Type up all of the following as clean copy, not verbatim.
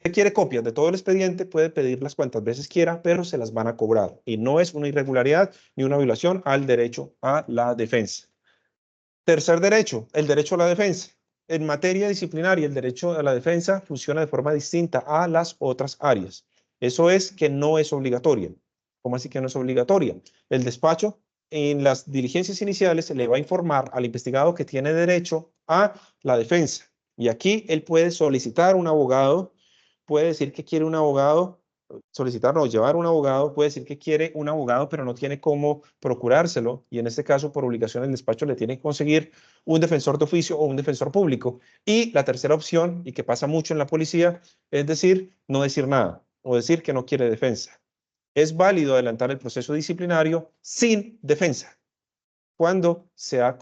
usted quiere copias de todo el expediente, puede pedirlas cuantas veces quiera, pero se las van a cobrar. Y no es una irregularidad ni una violación al derecho a la defensa. Tercer derecho, el derecho a la defensa. En materia disciplinaria, el derecho a la defensa funciona de forma distinta a las otras áreas. Eso es que no es obligatoria. ¿Cómo así que no es obligatoria? El despacho en las diligencias iniciales se le va a informar al investigado que tiene derecho a la defensa. Y aquí él puede solicitar un abogado, puede decir que quiere un abogado, solicitar o llevar un abogado, puede decir que quiere un abogado, pero no tiene cómo procurárselo, y en este caso, por obligación, el despacho le tiene que conseguir un defensor de oficio o un defensor público. Y la tercera opción, y que pasa mucho en la policía, es decir, no decir nada o decir que no quiere defensa. Es válido adelantar el proceso disciplinario sin defensa cuando se ha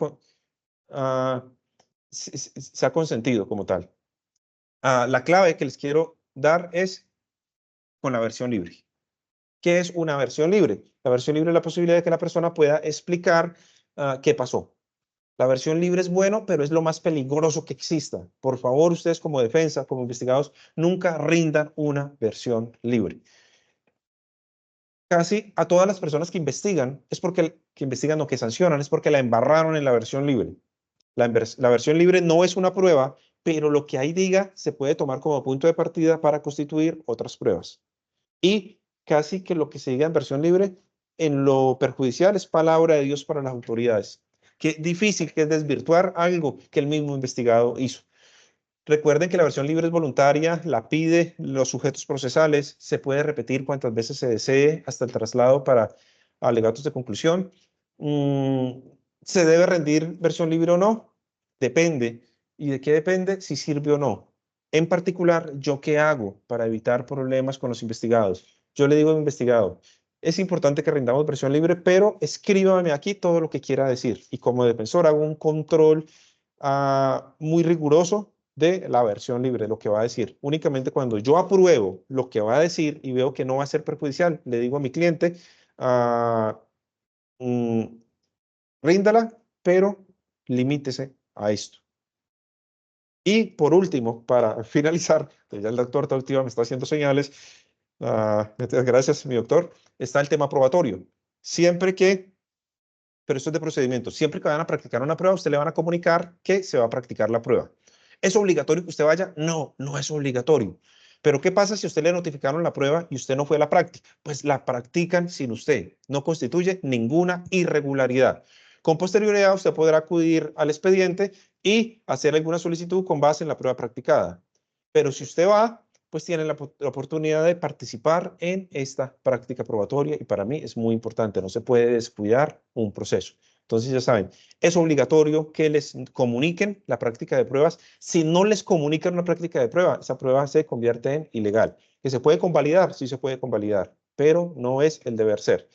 consentido como tal. La clave que les quiero dar es con la versión libre. ¿Qué es una versión libre? La versión libre es la posibilidad de que la persona pueda explicar qué pasó. La versión libre es bueno, pero es lo más peligroso que exista. Por favor, ustedes como defensa, como investigados, nunca rindan una versión libre. Casi a todas las personas que investigan, es porque que investigan o que sancionan, es porque la embarraron en la versión libre. La versión libre no es una prueba, pero lo que ahí diga se puede tomar como punto de partida para constituir otras pruebas. Y casi que lo que se diga en versión libre, en lo perjudicial, es palabra de Dios para las autoridades. Qué difícil que es desvirtuar algo que el mismo investigado hizo. Recuerden que la versión libre es voluntaria, la pide los sujetos procesales, se puede repetir cuantas veces se desee hasta el traslado para alegatos de conclusión. ¿Se debe rendir versión libre o no? Depende. ¿Y de qué depende? Si sirve o no. En particular, ¿yo qué hago para evitar problemas con los investigados? Yo le digo al investigado, es importante que rindamos versión libre, pero escríbame aquí todo lo que quiera decir. Y como defensor hago un control muy riguroso de la versión libre, lo que va a decir. Únicamente cuando yo apruebo lo que va a decir y veo que no va a ser perjudicial, le digo a mi cliente, ríndala, pero limítese a esto. Y por último, para finalizar, ya el doctor Tautiva me está haciendo señales, muchas gracias, mi doctor, está el tema probatorio. Siempre que, pero esto es de procedimiento, siempre que vayan a practicar una prueba, usted le van a comunicar que se va a practicar la prueba. ¿Es obligatorio que usted vaya? No, no es obligatorio. Pero ¿qué pasa si a usted le notificaron la prueba y usted no fue a la práctica? Pues la practican sin usted. No constituye ninguna irregularidad. Con posterioridad usted podrá acudir al expediente y hacer alguna solicitud con base en la prueba practicada. Pero si usted va, pues tiene la oportunidad de participar en esta práctica probatoria y para mí es muy importante. No se puede descuidar un proceso. Entonces ya saben, es obligatorio que les comuniquen la práctica de pruebas. Si no les comunican una práctica de prueba, esa prueba se convierte en ilegal. ¿Que se puede convalidar? Sí se puede convalidar, pero no es el deber ser.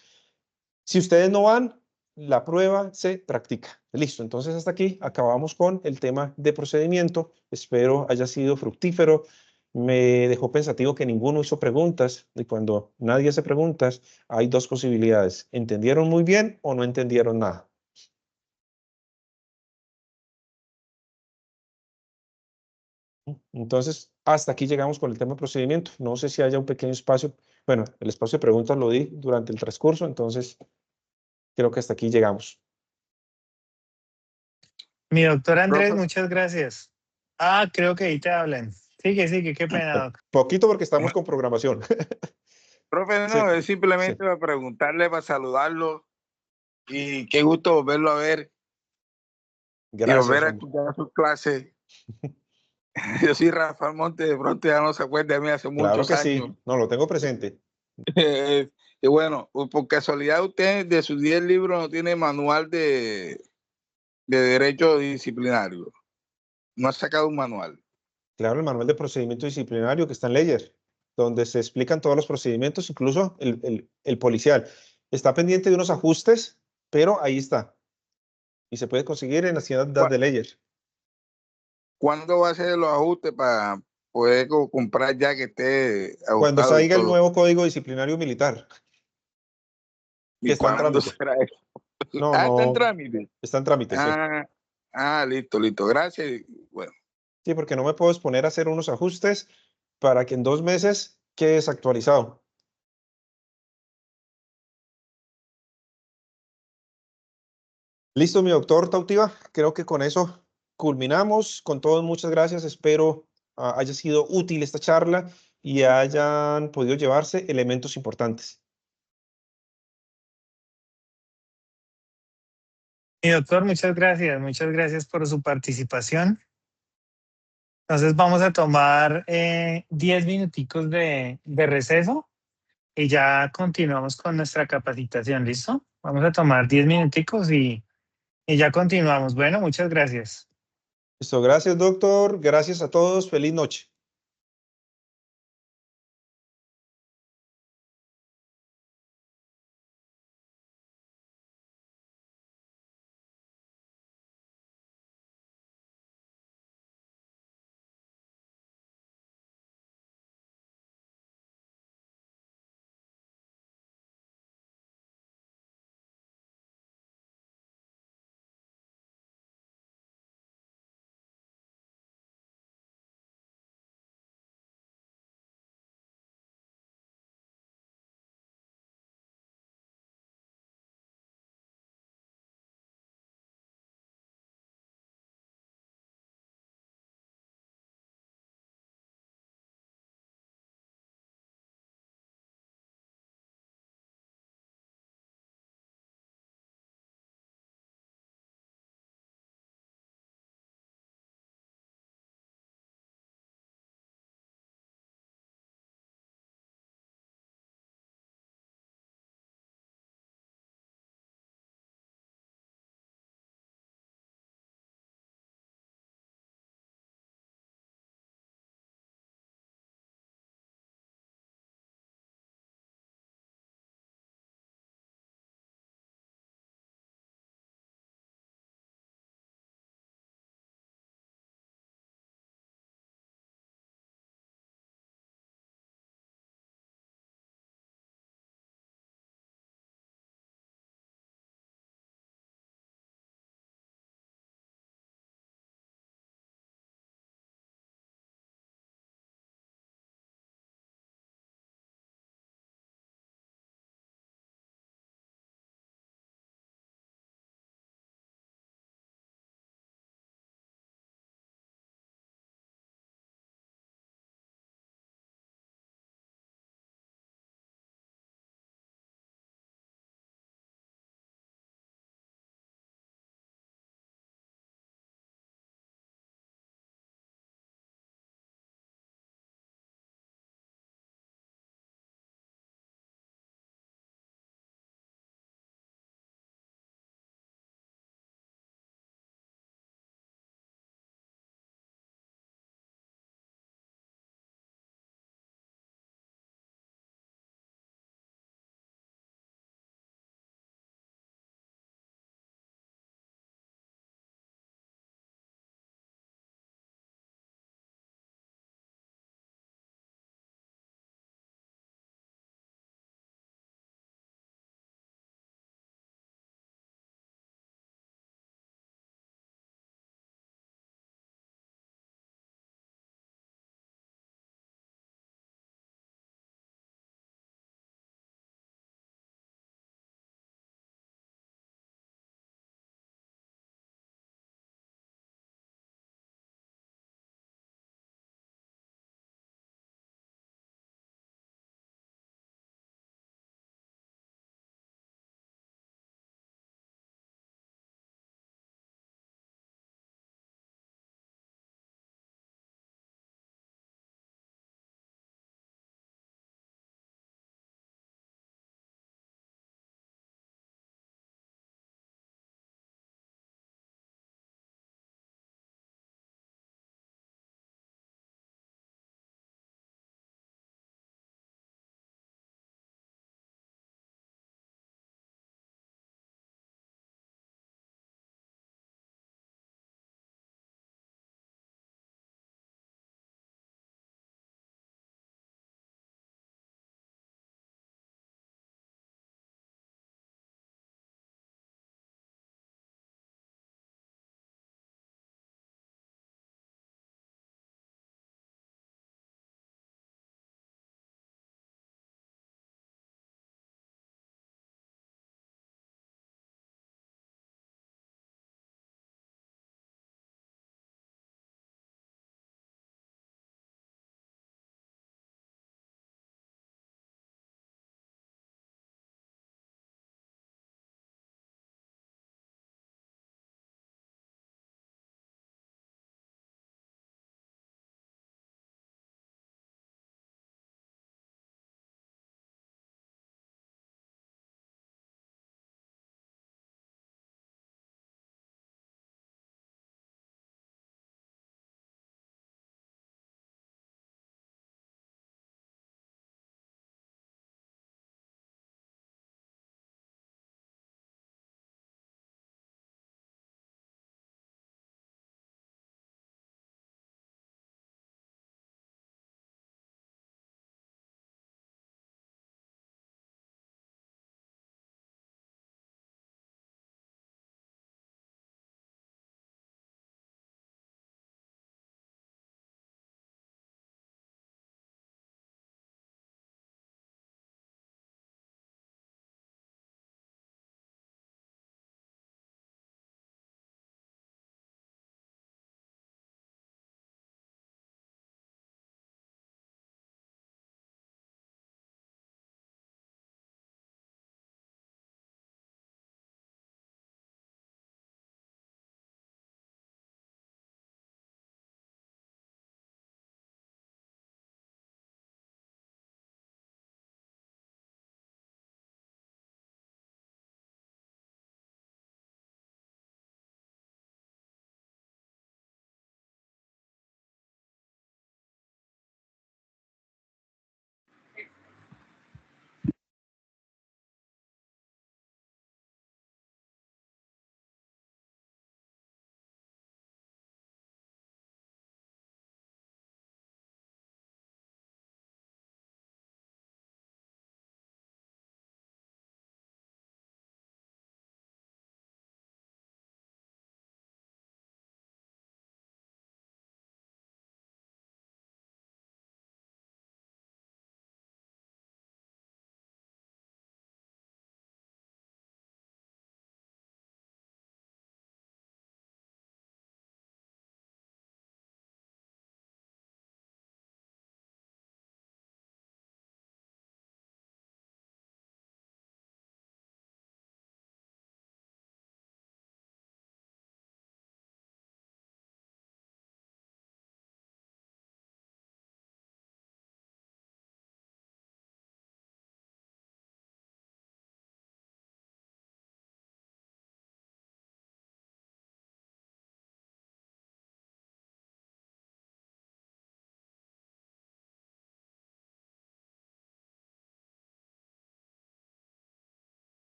Si ustedes no van, la prueba se practica. Listo, entonces hasta aquí acabamos con el tema de procedimiento. Espero haya sido fructífero. Me dejó pensativo que ninguno hizo preguntas y cuando nadie hace preguntas hay dos posibilidades. ¿Entendieron muy bien o no entendieron nada? Entonces, hasta aquí llegamos con el tema de procedimiento. No sé si haya un pequeño espacio. Bueno, el espacio de preguntas lo di durante el transcurso, entonces creo que hasta aquí llegamos. Mi doctor Andrés, Profe, muchas gracias. Creo que ahí te hablan. Sigue, qué pena, doc. Poquito porque estamos con programación. profe, Sí, no, es sí. simplemente para preguntarle, para saludarlo y qué gusto volverlo a ver y volver Gracias, a hombre. escuchar sus clases. Yo soy Rafael Monte, de pronto ya no se acuerda de mí hace Claro muchos que años. sí, no lo tengo presente. Y bueno, por casualidad usted de sus 10 libros no tiene manual de derecho disciplinario. No ha sacado un manual. Claro, el manual de procedimiento disciplinario que está en Ledger, donde se explican todos los procedimientos, incluso el policial. Está pendiente de unos ajustes, pero ahí está. Y se puede conseguir en la ciudad de Ledger. ¿Cuándo va a hacer los ajustes para poder comprar ya que esté Cuando ajustado y salga el todo? nuevo Código Disciplinario Militar, que ¿Y está en cuándo trámite. será eso? No, Está en no, trámite. está en trámite, sí. Listo. Gracias. Bueno, Sí, porque no me puedo exponer a hacer unos ajustes para que en 2 meses quedes actualizado. Listo, mi doctor Tautiva. Creo que con eso culminamos. Con todos, muchas gracias. Espero haya sido útil esta charla y hayan podido llevarse elementos importantes. Mi doctor, muchas gracias por su participación. Entonces vamos a tomar 10 minuticos de receso y ya continuamos con nuestra capacitación, ¿listo? Vamos a tomar 10 minuticos y ya continuamos. Bueno, muchas gracias. Listo, gracias, doctor. Gracias a todos. Feliz noche.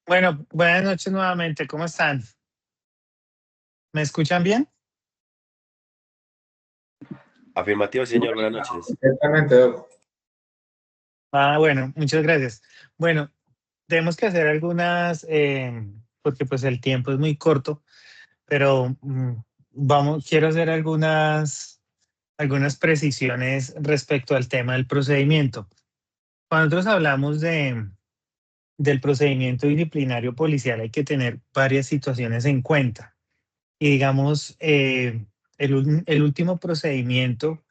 Bueno, buenas noches nuevamente. ¿Cómo están? ¿Me escuchan bien? Afirmativo, señor. Buenas noches. Exactamente, Doc. Bueno, muchas gracias. Bueno, tenemos que hacer algunas, porque pues el tiempo es muy corto, pero quiero hacer algunas precisiones respecto al tema del procedimiento. Cuando nosotros hablamos del procedimiento disciplinario policial, hay que tener varias situaciones en cuenta. Y digamos, el último procedimiento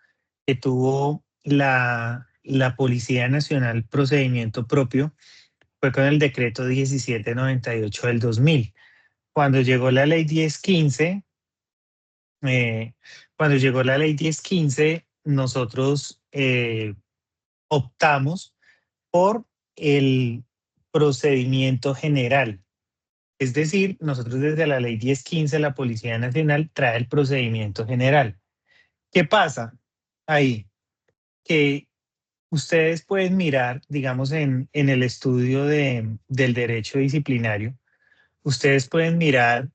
que tuvo la Policía Nacional, procedimiento propio, fue con el decreto 1798 del 2000. Cuando llegó la ley 1015, nosotros optamos por el procedimiento general. Es decir, nosotros desde la ley 1015, la Policía Nacional trae el procedimiento general. ¿Qué pasa ahí? Que ustedes pueden mirar, digamos, en el estudio del derecho disciplinario, ustedes pueden mirar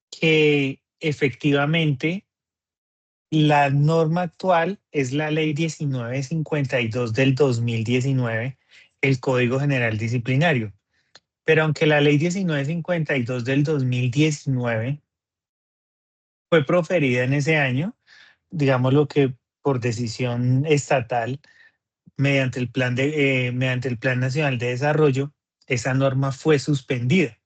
que efectivamente la norma actual es la ley 1952 del 2019, el Código General Disciplinario. Pero aunque la ley 1952 del 2019 fue proferida en ese año, digamos lo que por decisión estatal, mediante el Plan Nacional de Desarrollo, esa norma fue suspendida.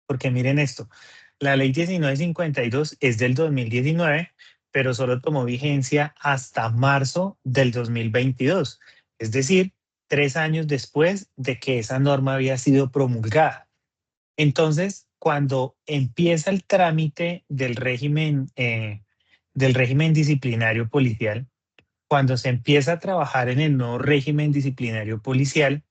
Porque miren esto, la ley 1952 es del 2019, pero solo tomó vigencia hasta marzo del 2022, es decir, 3 años después de que esa norma había sido promulgada. Entonces, cuando empieza el trámite del régimen disciplinario policial, cuando se empieza a trabajar en el nuevo régimen disciplinario policial,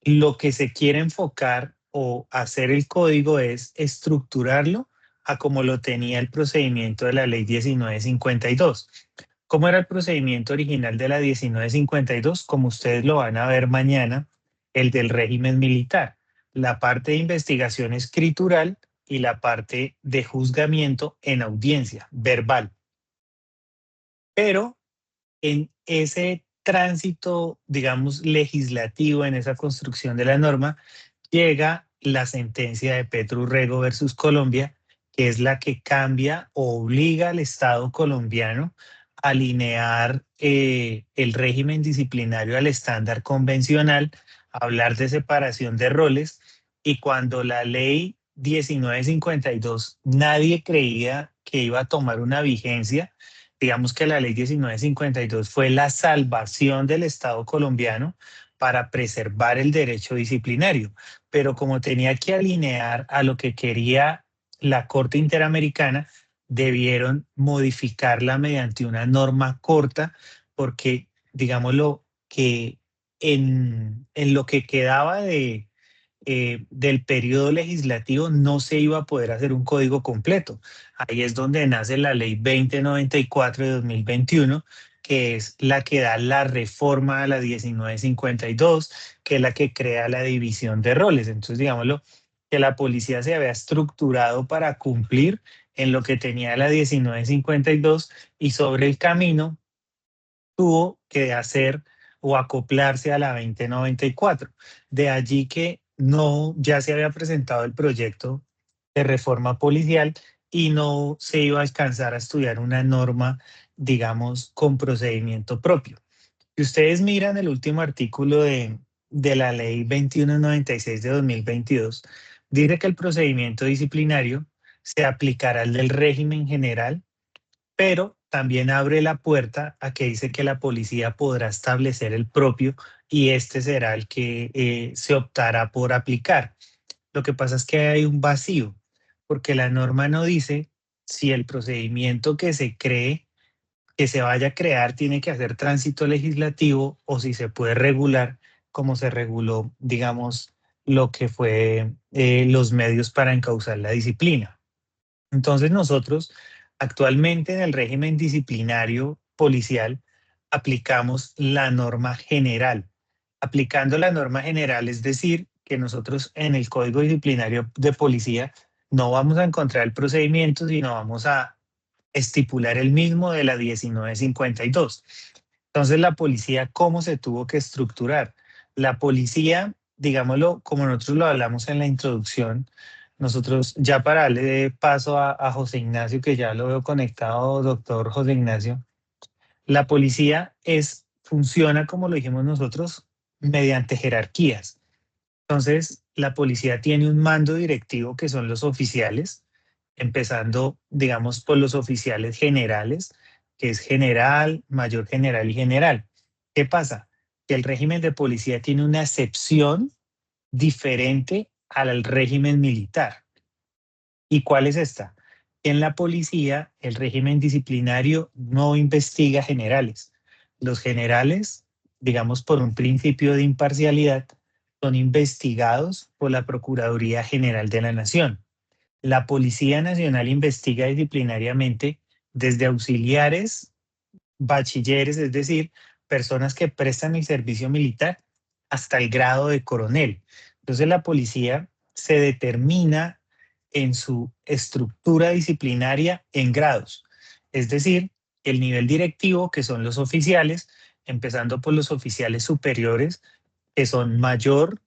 lo que se quiere enfocar o hacer el código es estructurarlo a como lo tenía el procedimiento de la ley 1952. ¿Cómo era el procedimiento original de la 1952? Como ustedes lo van a ver mañana, el del régimen militar. La parte de investigación escritural y la parte de juzgamiento en audiencia verbal. Pero en ese tránsito, digamos, legislativo, en esa construcción de la norma, llega la sentencia de Petro Urrego versus Colombia, que es la que cambia o obliga al Estado colombiano a alinear el régimen disciplinario al estándar convencional, a hablar de separación de roles, y cuando la ley 1952 nadie creía que iba a tomar una vigencia, digamos que la ley 1952 fue la salvación del Estado colombiano para preservar el derecho disciplinario, pero como tenía que alinear a lo que quería la Corte Interamericana, debieron modificarla mediante una norma corta, porque digámoslo que en lo que quedaba del periodo legislativo no se iba a poder hacer un código completo. Ahí es donde nace la ley 2094 de 2021, que es la que da la reforma a la 1952, que es la que crea la división de roles. Entonces, digámoslo, que la policía se había estructurado para cumplir en lo que tenía la 1952 y sobre el camino tuvo que hacer o acoplarse a la 2094. De allí que no, ya se había presentado el proyecto de reforma policial y no se iba a alcanzar a estudiar una norma, digamos, con procedimiento propio. Si ustedes miran el último artículo de la ley 2196 de 2022, dice que el procedimiento disciplinario se aplicará al del régimen general, pero también abre la puerta a que dice que la policía podrá establecer el propio y este será el que se optará por aplicar. Lo que pasa es que hay un vacío, porque la norma no dice si el procedimiento que se cree, que se vaya a crear, tiene que hacer tránsito legislativo o si se puede regular como se reguló, digamos, lo que fue los medios para encauzar la disciplina. Entonces nosotros actualmente en el régimen disciplinario policial aplicamos la norma general. Aplicando la norma general, es decir, que nosotros en el Código Disciplinario de Policía no vamos a encontrar el procedimiento, sino vamos a estipular el mismo de la 1952. Entonces, la policía, ¿cómo se tuvo que estructurar? La policía, digámoslo, como nosotros lo hablamos en la introducción, nosotros, ya para darle paso a José Ignacio, que ya lo veo conectado, doctor José Ignacio, la policía funciona, como lo dijimos nosotros, mediante jerarquías. Entonces, la policía tiene un mando directivo que son los oficiales, empezando, digamos, por los oficiales generales, que es general, mayor general y general. ¿Qué pasa? Que el régimen de policía tiene una excepción diferente al régimen militar. ¿Y cuál es esta? En la policía, el régimen disciplinario no investiga generales. Los generales, digamos por un principio de imparcialidad, son investigados por la Procuraduría General de la Nación. La Policía Nacional investiga disciplinariamente desde auxiliares, bachilleres, es decir, personas que prestan el servicio militar, hasta el grado de coronel. Entonces la policía se determina en su estructura disciplinaria en grados, es decir, el nivel directivo, que son los oficiales, empezando por los oficiales superiores, que son mayor,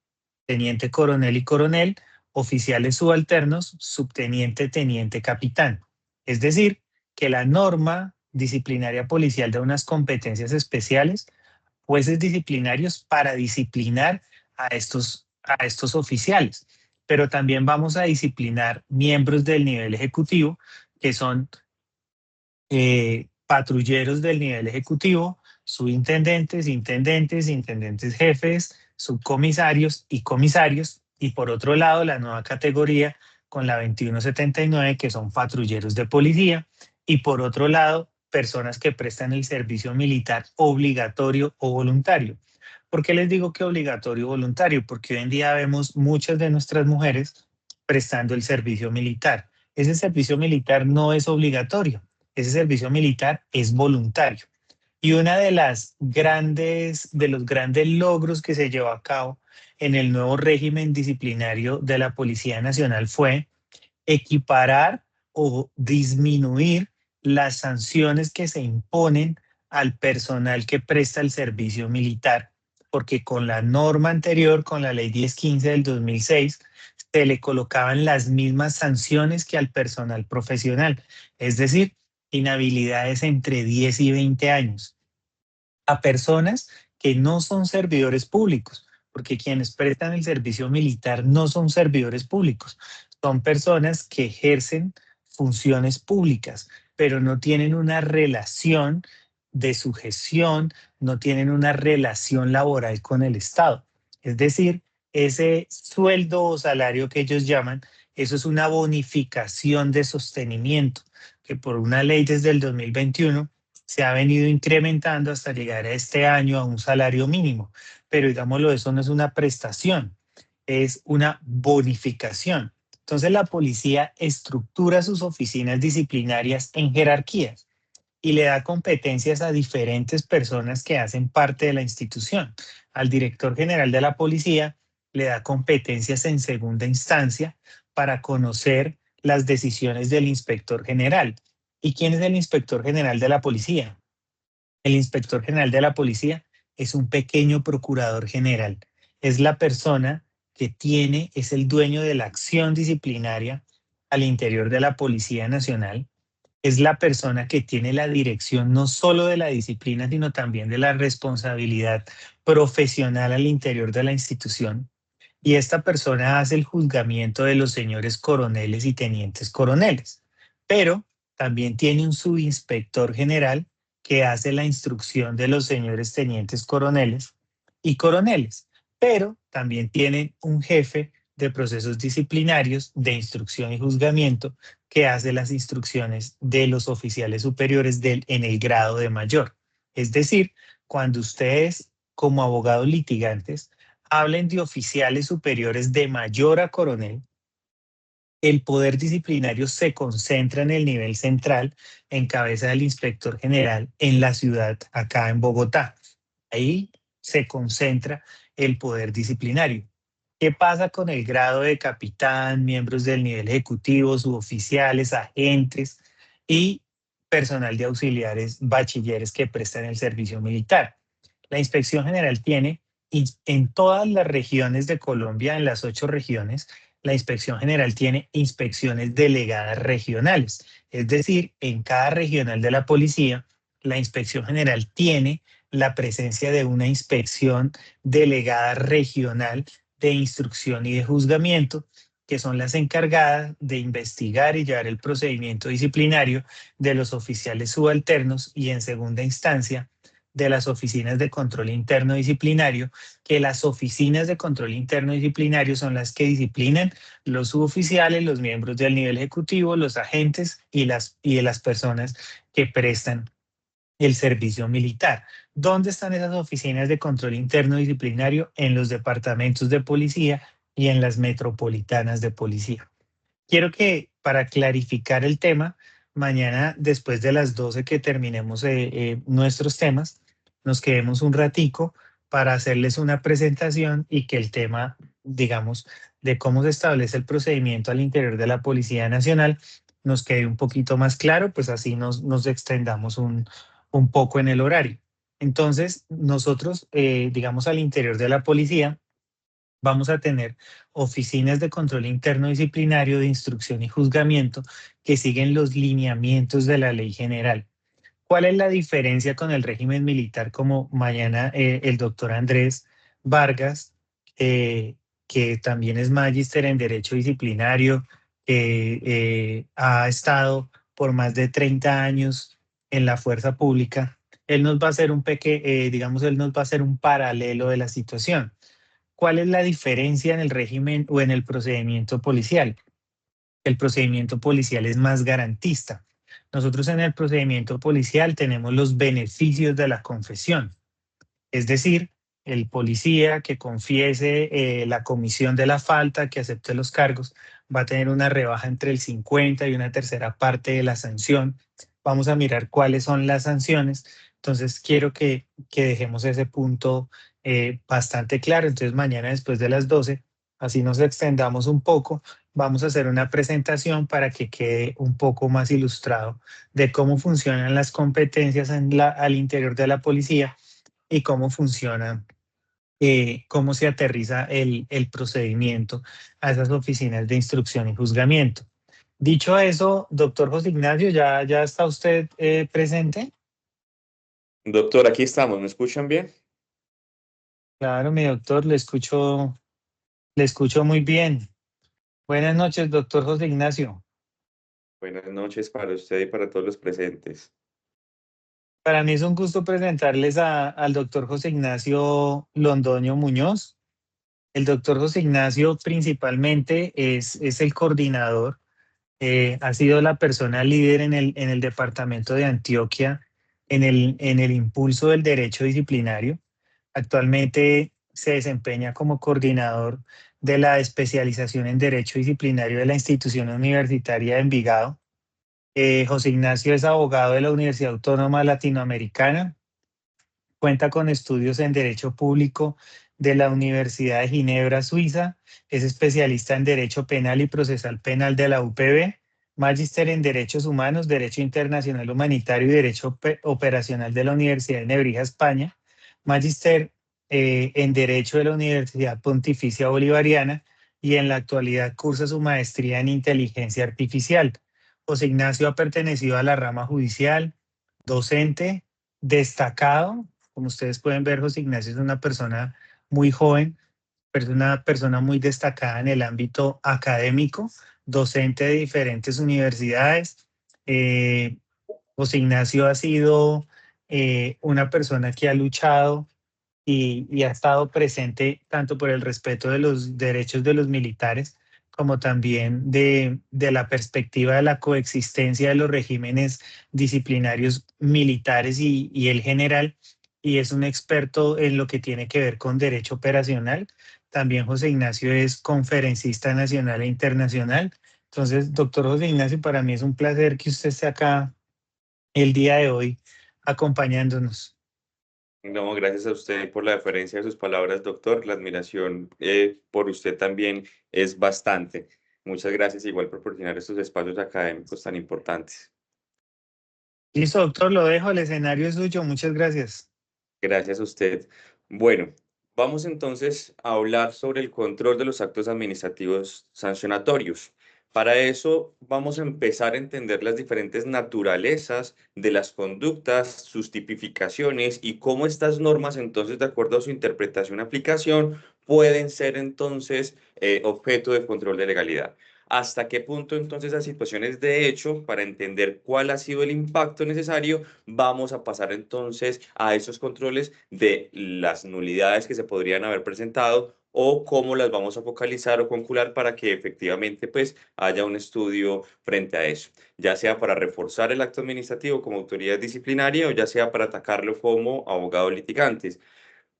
teniente coronel y coronel, oficiales subalternos, subteniente, teniente, capitán. Es decir, que la norma disciplinaria policial da unas competencias especiales, jueces disciplinarios para disciplinar a estos oficiales. Pero también vamos a disciplinar miembros del nivel ejecutivo, que son patrulleros del nivel ejecutivo, subintendentes, intendentes, intendentes jefes, subcomisarios y comisarios. Y por otro lado, la nueva categoría con la 2179, que son patrulleros de policía. Y por otro lado, personas que prestan el servicio militar obligatorio o voluntario. ¿Por qué les digo que obligatorio o voluntario? Porque hoy en día vemos muchas de nuestras mujeres prestando el servicio militar. Ese servicio militar no es obligatorio, ese servicio militar es voluntario. Y una de los grandes logros que se llevó a cabo en el nuevo régimen disciplinario de la Policía Nacional fue equiparar o disminuir las sanciones que se imponen al personal que presta el servicio militar, porque con la norma anterior, con la ley 1015 del 2006, se le colocaban las mismas sanciones que al personal profesional, es decir, inhabilidades entre 10 y 20 años a personas que no son servidores públicos, porque quienes prestan el servicio militar no son servidores públicos, son personas que ejercen funciones públicas, pero no tienen una relación de sujeción, no tienen una relación laboral con el Estado. Es decir, ese sueldo o salario que ellos llaman, eso es una bonificación de sostenimiento, que por una ley desde el 2021 se ha venido incrementando hasta llegar a este año a un salario mínimo. Pero digámoslo, eso no es una prestación, es una bonificación. Entonces la policía estructura sus oficinas disciplinarias en jerarquías y le da competencias a diferentes personas que hacen parte de la institución. Al director general de la policía le da competencias en segunda instancia para conocer las decisiones del inspector general. ¿Y quién es el inspector general de la policía? El inspector general de la policía es un pequeño procurador general. Es la persona que es el dueño de la acción disciplinaria al interior de la Policía Nacional. Es la persona que tiene la dirección no solo de la disciplina, sino también de la responsabilidad profesional al interior de la institución. Y esta persona hace el juzgamiento de los señores coroneles y tenientes coroneles. Pero también tiene un subinspector general que hace la instrucción de los señores tenientes coroneles y coroneles. Pero también tiene un jefe de procesos disciplinarios de instrucción y juzgamiento que hace las instrucciones de los oficiales superiores en el grado de mayor. Es decir, cuando ustedes como abogados litigantes hablen de oficiales superiores de mayor a coronel, el poder disciplinario se concentra en el nivel central, en cabeza del inspector general en la ciudad, acá en Bogotá. Ahí se concentra el poder disciplinario. ¿Qué pasa con el grado de capitán, miembros del nivel ejecutivo, suboficiales, agentes y personal de auxiliares, bachilleres que prestan el servicio militar? La Inspección General tiene en todas las regiones de Colombia, en las 8 regiones, la Inspección General tiene inspecciones delegadas regionales. Es decir, en cada regional de la policía, la Inspección General tiene la presencia de una inspección delegada regional de instrucción y de juzgamiento, que son las encargadas de investigar y llevar el procedimiento disciplinario de los oficiales subalternos y en segunda instancia de las oficinas de control interno disciplinario, que las oficinas de control interno disciplinario son las que disciplinan los suboficiales, los miembros del nivel ejecutivo, los agentes y de las personas que prestan el servicio militar. ¿Dónde están esas oficinas de control interno disciplinario? En los departamentos de policía y en las metropolitanas de policía. Quiero que, para clarificar el tema, mañana después de las 12 que terminemos nuestros temas, nos quedemos un ratico para hacerles una presentación y que el tema, digamos, de cómo se establece el procedimiento al interior de la Policía Nacional nos quede un poquito más claro, pues así nos extendamos un poco en el horario. Entonces, nosotros, digamos, al interior de la policía, vamos a tener oficinas de control interno disciplinario, de instrucción y juzgamiento que siguen los lineamientos de la ley general. ¿Cuál es la diferencia con el régimen militar? Como mañana el doctor Andrés Vargas, que también es magíster en Derecho Disciplinario, ha estado por más de 30 años en la fuerza pública, él nos va a hacer él nos va a hacer un paralelo de la situación. ¿Cuál es la diferencia en el régimen o en el procedimiento policial? El procedimiento policial es más garantista. Nosotros en el procedimiento policial tenemos los beneficios de la confesión. Es decir, el policía que confiese la comisión de la falta, que acepte los cargos, va a tener una rebaja entre el 50 y una tercera parte de la sanción. Vamos a mirar cuáles son las sanciones. Entonces, quiero que dejemos ese punto bastante claro. Entonces, mañana después de las 12, así nos extendamos un poco, vamos a hacer una presentación para que quede un poco más ilustrado de cómo funcionan las competencias al interior de la policía y cómo funciona, cómo se aterriza el procedimiento a esas oficinas de instrucción y juzgamiento. Dicho eso, doctor José Ignacio, ¿ya está usted presente? Doctor, aquí estamos, ¿me escuchan bien? Claro, mi doctor, le escucho muy bien. Buenas noches, doctor José Ignacio. Buenas noches para usted y para todos los presentes. Para mí es un gusto presentarles al doctor José Ignacio Londoño Muñoz. El doctor José Ignacio principalmente es el coordinador, ha sido la persona líder en el departamento de Antioquia en el impulso del derecho disciplinario. Actualmente se desempeña como coordinador de la especialización en derecho disciplinario de la institución universitaria de Envigado. José Ignacio es abogado de la Universidad Autónoma Latinoamericana. Cuenta con estudios en Derecho Público de la Universidad de Ginebra, Suiza. Es especialista en Derecho Penal y Procesal Penal de la UPB. Magíster en Derechos Humanos, Derecho Internacional Humanitario y Derecho Operacional de la Universidad de Nebrija, España. Magíster en Derecho de la Universidad Pontificia Bolivariana y en la actualidad cursa su maestría en Inteligencia Artificial. José Ignacio ha pertenecido a la rama judicial, docente, destacado. Como ustedes pueden ver, José Ignacio es una persona muy joven, pero es una persona muy destacada en el ámbito académico, docente de diferentes universidades. José Ignacio ha sido una persona que ha luchado y ha estado presente tanto por el respeto de los derechos de los militares, como también de la perspectiva de la coexistencia de los regímenes disciplinarios militares y el general, y es un experto en lo que tiene que ver con derecho operacional. También José Ignacio es conferencista nacional e internacional. Entonces, doctor José Ignacio, para mí es un placer que usted esté acá el día de hoy acompañándonos. No, gracias a usted por la deferencia de sus palabras, doctor. La admiración por usted también es bastante. Muchas gracias igual por proporcionar estos espacios académicos tan importantes. Listo, doctor, lo dejo, el escenario es suyo, muchas gracias. Gracias a usted. Bueno, vamos entonces a hablar sobre el control de los actos administrativos sancionatorios. Para eso vamos a empezar a entender las diferentes naturalezas de las conductas, sus tipificaciones y cómo estas normas, entonces, de acuerdo a su interpretación y aplicación, pueden ser entonces objeto de control de legalidad. ¿Hasta qué punto entonces las situaciones de hecho, para entender cuál ha sido el impacto necesario, vamos a pasar entonces a esos controles de las nulidades que se podrían haber presentado o cómo las vamos a focalizar o calcular para que efectivamente pues haya un estudio frente a eso, ya sea para reforzar el acto administrativo como autoridad disciplinaria o ya sea para atacarlo como abogados litigantes?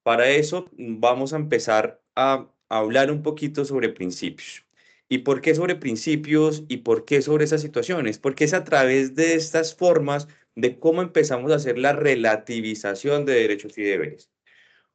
Para eso vamos a empezar a hablar un poquito sobre principios. ¿Y por qué sobre principios y por qué sobre esas situaciones? Porque es a través de estas formas de cómo empezamos a hacer la relativización de derechos y deberes.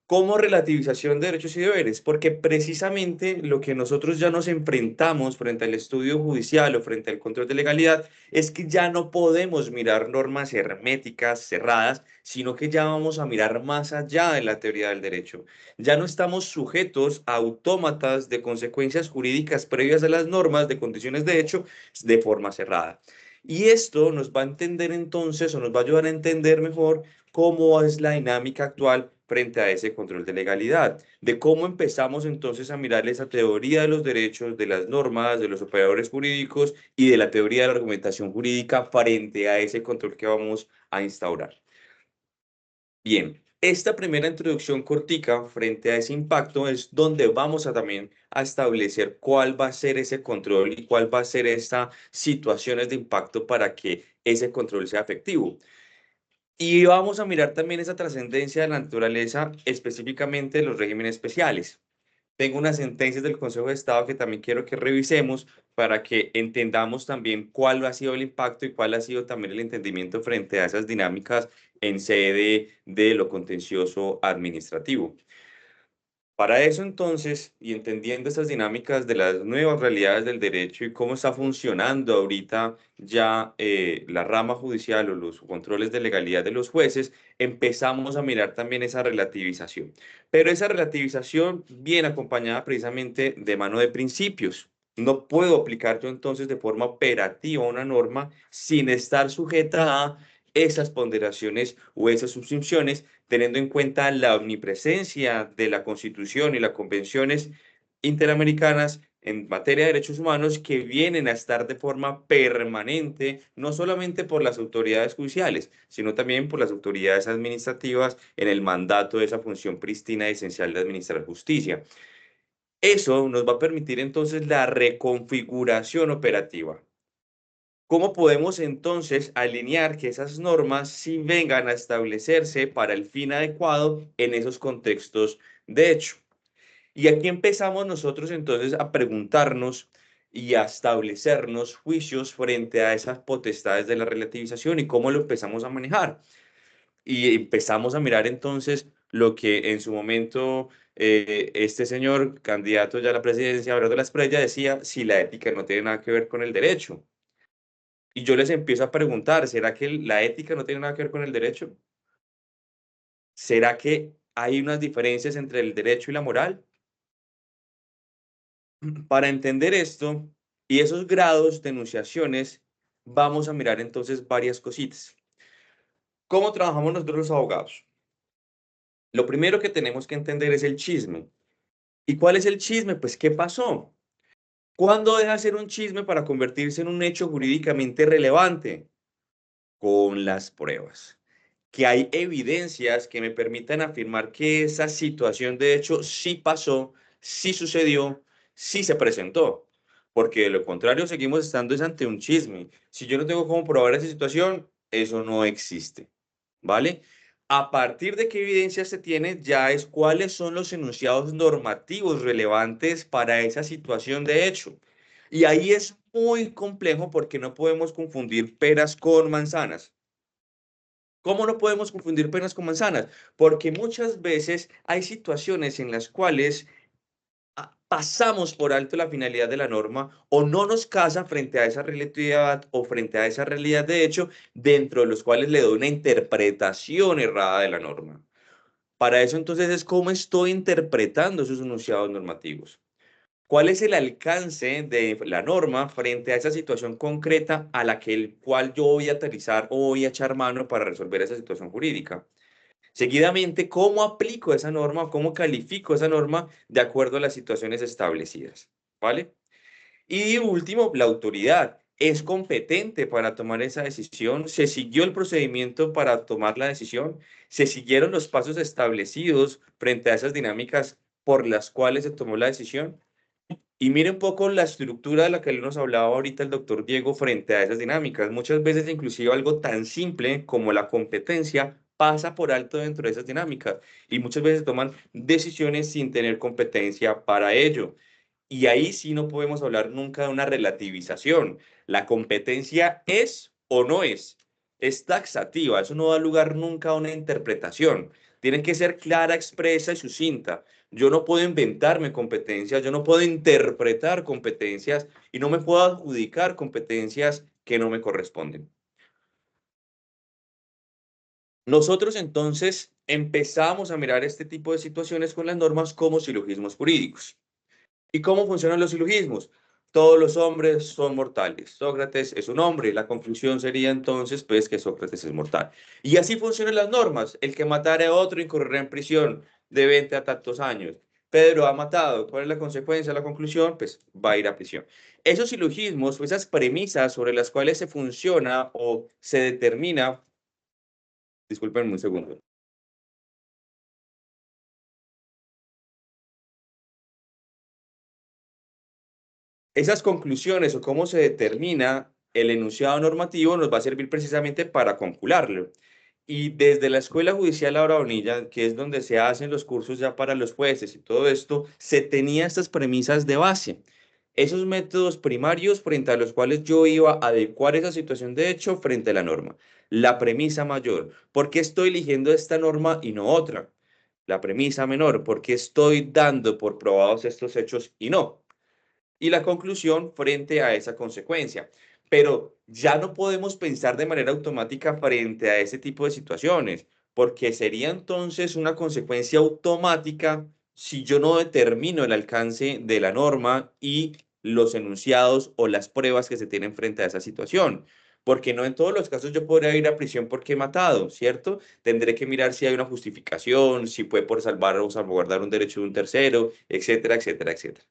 ¿Cómo relativización de derechos y deberes? Porque precisamente lo que nosotros ya nos enfrentamos frente al estudio judicial o frente al control de legalidad es que ya no podemos mirar normas herméticas, cerradas, sino que ya vamos a mirar más allá de la teoría del derecho. Ya no estamos sujetos a autómatas de consecuencias jurídicas previas a las normas de condiciones de hecho de forma cerrada. Y esto nos va a entender entonces o nos va a ayudar a entender mejor cómo es la dinámica actual frente a ese control de legalidad, de cómo empezamos entonces a mirar esa teoría de los derechos, de las normas, de los operadores jurídicos y de la teoría de la argumentación jurídica frente a ese control que vamos a instaurar. Bien, esta primera introducción cortica frente a ese impacto es donde vamos a también a establecer cuál va a ser ese control y cuál va a ser estas situaciones de impacto para que ese control sea efectivo. Y vamos a mirar también esa trascendencia de la naturaleza, específicamente de los regímenes especiales. Tengo unas sentencias del Consejo de Estado que también quiero que revisemos para que entendamos también cuál ha sido el impacto y cuál ha sido también el entendimiento frente a esas dinámicas en sede de lo contencioso administrativo. Para eso entonces, y entendiendo estas dinámicas de las nuevas realidades del derecho y cómo está funcionando ahorita ya la rama judicial o los controles de legalidad de los jueces, empezamos a mirar también esa relativización. Pero esa relativización viene acompañada precisamente de mano de principios. No puedo aplicar yo entonces de forma operativa una norma sin estar sujeta a esas ponderaciones o esas subsunciones, teniendo en cuenta la omnipresencia de la Constitución y las convenciones interamericanas en materia de derechos humanos que vienen a estar de forma permanente, no solamente por las autoridades judiciales, sino también por las autoridades administrativas en el mandato de esa función prístina y esencial de administrar justicia. Eso nos va a permitir entonces la reconfiguración operativa. ¿Cómo podemos entonces alinear que esas normas sí vengan a establecerse para el fin adecuado en esos contextos de hecho? Y aquí empezamos nosotros entonces a preguntarnos y a establecernos juicios frente a esas potestades de la relativización y cómo lo empezamos a manejar. Y empezamos a mirar entonces lo que en su momento este señor candidato ya a la presidencia, Abelardo Lasprilla, decía, si la ética no tiene nada que ver con el derecho. Y yo les empiezo a preguntar, ¿será que la ética no tiene nada que ver con el derecho? ¿Será que hay unas diferencias entre el derecho y la moral? Para entender esto y esos grados de enunciaciones, vamos a mirar entonces varias cositas. ¿Cómo trabajamos nosotros los abogados? Lo primero que tenemos que entender es el chisme. ¿Y cuál es el chisme? Pues, ¿qué pasó? ¿Cuándo deja de ser un chisme para convertirse en un hecho jurídicamente relevante? Con las pruebas. Que hay evidencias que me permitan afirmar que esa situación de hecho sí pasó, sí sucedió, sí se presentó. Porque de lo contrario seguimos estando es ante un chisme. Si yo no tengo cómo probar esa situación, eso no existe. ¿Vale? A partir de qué evidencia se tiene, ya es cuáles son los enunciados normativos relevantes para esa situación de hecho. Y ahí es muy complejo porque no podemos confundir peras con manzanas. ¿Cómo no podemos confundir peras con manzanas? Porque muchas veces hay situaciones en las cuales pasamos por alto la finalidad de la norma o no nos casa frente a esa relatividad o frente a esa realidad de hecho, dentro de los cuales le doy una interpretación errada de la norma. Para eso entonces es cómo estoy interpretando esos enunciados normativos. ¿Cuál es el alcance de la norma frente a esa situación concreta a la que el cual yo voy a aterrizar o voy a echar mano para resolver esa situación jurídica? Seguidamente, ¿cómo aplico esa norma o cómo califico esa norma de acuerdo a las situaciones establecidas? ¿Vale? Y último, la autoridad es competente para tomar esa decisión. ¿Se siguió el procedimiento para tomar la decisión? ¿Se siguieron los pasos establecidos frente a esas dinámicas por las cuales se tomó la decisión? Y mire un poco la estructura de la que nos hablaba ahorita el doctor Diego frente a esas dinámicas. Muchas veces inclusive algo tan simple como la competencia pasa por alto dentro de esas dinámicas y muchas veces toman decisiones sin tener competencia para ello. Y ahí sí no podemos hablar nunca de una relativización. La competencia es o no es taxativa, eso no da lugar nunca a una interpretación. Tiene que ser clara, expresa y sucinta. Yo no puedo inventarme competencias, yo no puedo interpretar competencias y no me puedo adjudicar competencias que no me corresponden. Nosotros entonces empezamos a mirar este tipo de situaciones con las normas como silogismos jurídicos. ¿Y cómo funcionan los silogismos? Todos los hombres son mortales. Sócrates es un hombre. La conclusión sería entonces, pues, que Sócrates es mortal. Y así funcionan las normas. El que matare a otro incurrirá en prisión de 20 a tantos años. Pedro ha matado. ¿Cuál es la consecuencia? La conclusión, pues, va a ir a prisión. Esos silogismos, o esas premisas sobre las cuales se funciona o se determina, disculpen un segundo. Esas conclusiones o cómo se determina el enunciado normativo nos va a servir precisamente para calcularlo. Y desde la Escuela Judicial Laura Bonilla, que es donde se hacen los cursos ya para los jueces y todo esto, se tenía estas premisas de base. Esos métodos primarios frente a los cuales yo iba a adecuar esa situación de hecho frente a la norma. La premisa mayor, ¿por qué estoy eligiendo esta norma y no otra? La premisa menor, ¿por qué estoy dando por probados estos hechos y no? Y la conclusión frente a esa consecuencia. Pero ya no podemos pensar de manera automática frente a ese tipo de situaciones, porque sería entonces una consecuencia automática si yo no determino el alcance de la norma y los enunciados o las pruebas que se tienen frente a esa situación. Porque no en todos los casos yo podría ir a prisión porque he matado, ¿cierto? Tendré que mirar si hay una justificación, si fue por salvar o salvaguardar un derecho de un tercero, etcétera, etcétera, etcétera.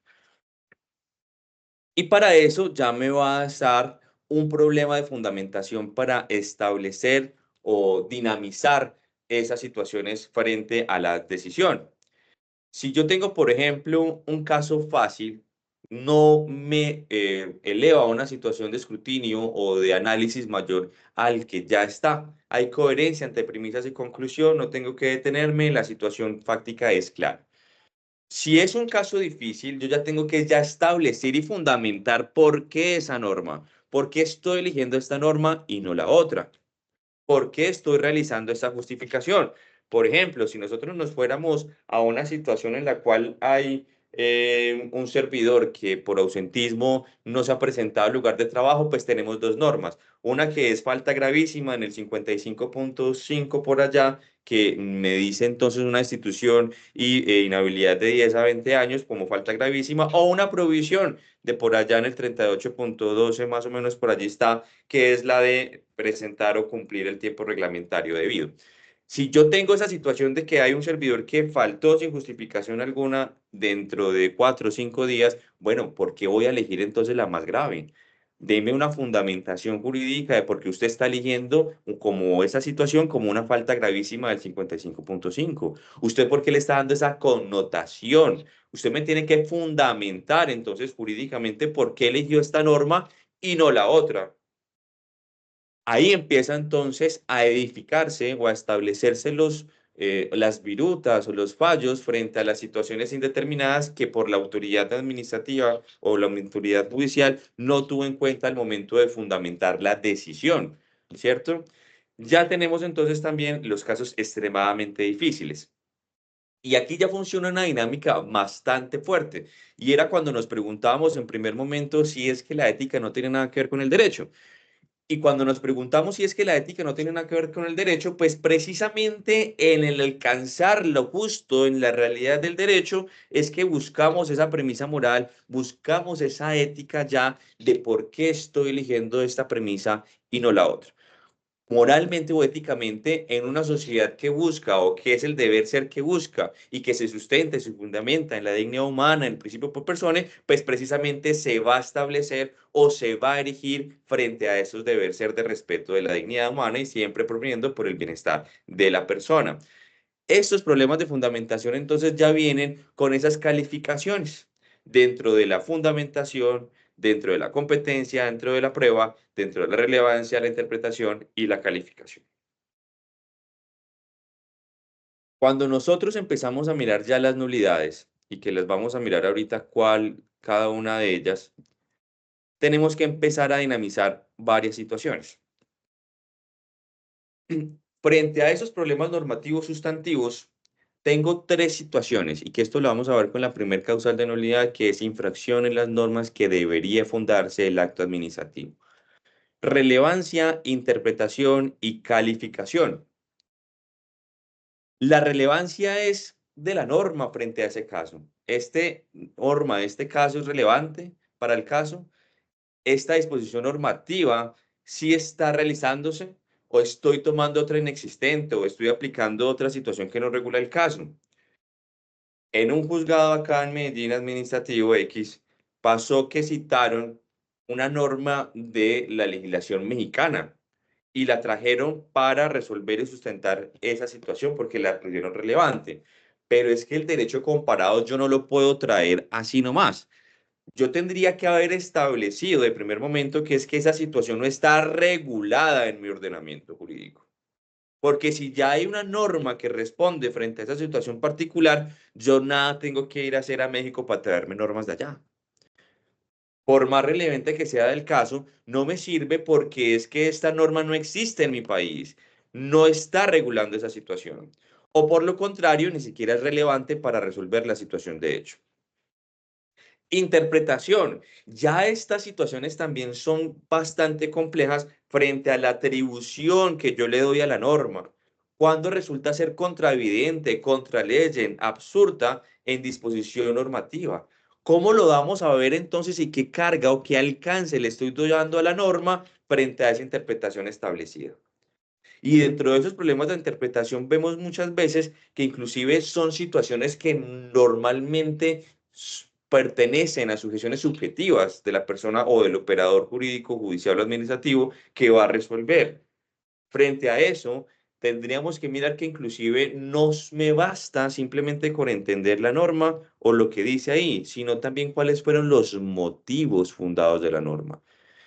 Y para eso ya me va a estar un problema de fundamentación para establecer o dinamizar esas situaciones frente a la decisión. Si yo tengo, por ejemplo, un caso fácil, no me eleva a una situación de escrutinio o de análisis mayor al que ya está. Hay coherencia entre premisas y conclusión, no tengo que detenerme, la situación fáctica es clara. Si es un caso difícil, yo ya tengo que ya establecer y fundamentar por qué esa norma, por qué estoy eligiendo esta norma y no la otra, por qué estoy realizando esta justificación. Por ejemplo, si nosotros nos fuéramos a una situación en la cual hay un servidor que por ausentismo no se ha presentado al lugar de trabajo, pues tenemos dos normas. Una que es falta gravísima en el 55.5 por allá, que me dice entonces una destitución y inhabilidad de 10 a 20 años como falta gravísima, o una provisión de por allá en el 38.12, más o menos por allí está, que es la de presentar o cumplir el tiempo reglamentario debido. Si yo tengo esa situación de que hay un servidor que faltó sin justificación alguna dentro de 4 o 5 días, bueno, ¿por qué voy a elegir entonces la más grave? Deme una fundamentación jurídica de por qué usted está eligiendo como esa situación como una falta gravísima del 55.5. ¿Usted por qué le está dando esa connotación? Usted me tiene que fundamentar entonces jurídicamente por qué eligió esta norma y no la otra. Ahí empieza entonces a edificarse o a establecerse las virutas o los fallos frente a las situaciones indeterminadas que por la autoridad administrativa o la autoridad judicial no tuvo en cuenta al momento de fundamentar la decisión, ¿cierto? Ya tenemos entonces también los casos extremadamente difíciles. Y aquí ya funciona una dinámica bastante fuerte. Y era cuando nos preguntábamos en primer momento si es que la ética no tiene nada que ver con el derecho. Y cuando nos preguntamos si es que la ética no tiene nada que ver con el derecho, pues precisamente en el alcanzar lo justo en la realidad del derecho es que buscamos esa premisa moral, buscamos esa ética ya de por qué estoy eligiendo esta premisa y no la otra. Moralmente o éticamente, en una sociedad que busca o que es el deber ser que busca y que se sustenta y se fundamenta en la dignidad humana, en el principio por persona, pues precisamente se va a establecer o se va a erigir frente a esos deber ser de respeto de la dignidad humana y siempre proponiendo por el bienestar de la persona. Estos problemas de fundamentación entonces ya vienen con esas calificaciones dentro de la fundamentación, dentro de la competencia, dentro de la prueba, dentro de la relevancia, la interpretación y la calificación. Cuando nosotros empezamos a mirar ya las nulidades y que las vamos a mirar ahorita cada una de ellas, tenemos que empezar a dinamizar varias situaciones. Frente a esos problemas normativos sustantivos, tengo tres situaciones y que esto lo vamos a ver con la primer causal de nulidad, que es infracción en las normas que debería fundarse el acto administrativo. Relevancia, interpretación y calificación. La relevancia es de la norma frente a ese caso. Este caso es relevante para el caso. Esta disposición normativa sí está realizándose o estoy tomando otra inexistente o estoy aplicando otra situación que no regula el caso. En un juzgado acá en Medellín administrativo X, pasó que citaron una norma de la legislación mexicana y la trajeron para resolver y sustentar esa situación porque la creyeron relevante. Pero es que el derecho comparado yo no lo puedo traer así nomás. Yo tendría que haber establecido de primer momento que es que esa situación no está regulada en mi ordenamiento jurídico. Porque si ya hay una norma que responde frente a esa situación particular, yo nada tengo que ir a hacer a México para traerme normas de allá. Por más relevante que sea el caso, no me sirve porque es que esta norma no existe en mi país, no está regulando esa situación. O por lo contrario, ni siquiera es relevante para resolver la situación de hecho. Interpretación. Ya estas situaciones también son bastante complejas frente a la atribución que yo le doy a la norma. Cuando resulta ser contravidente, contralegen, absurda en disposición normativa. ¿Cómo lo vamos a ver entonces y qué carga o qué alcance le estoy dando a la norma frente a esa interpretación establecida? Y dentro de esos problemas de interpretación vemos muchas veces que inclusive son situaciones que normalmente pertenecen a sujeciones subjetivas de la persona o del operador jurídico, judicial o administrativo que va a resolver. Frente a eso, tendríamos que mirar que inclusive no me basta simplemente con entender la norma o lo que dice ahí, sino también cuáles fueron los motivos fundados de la norma.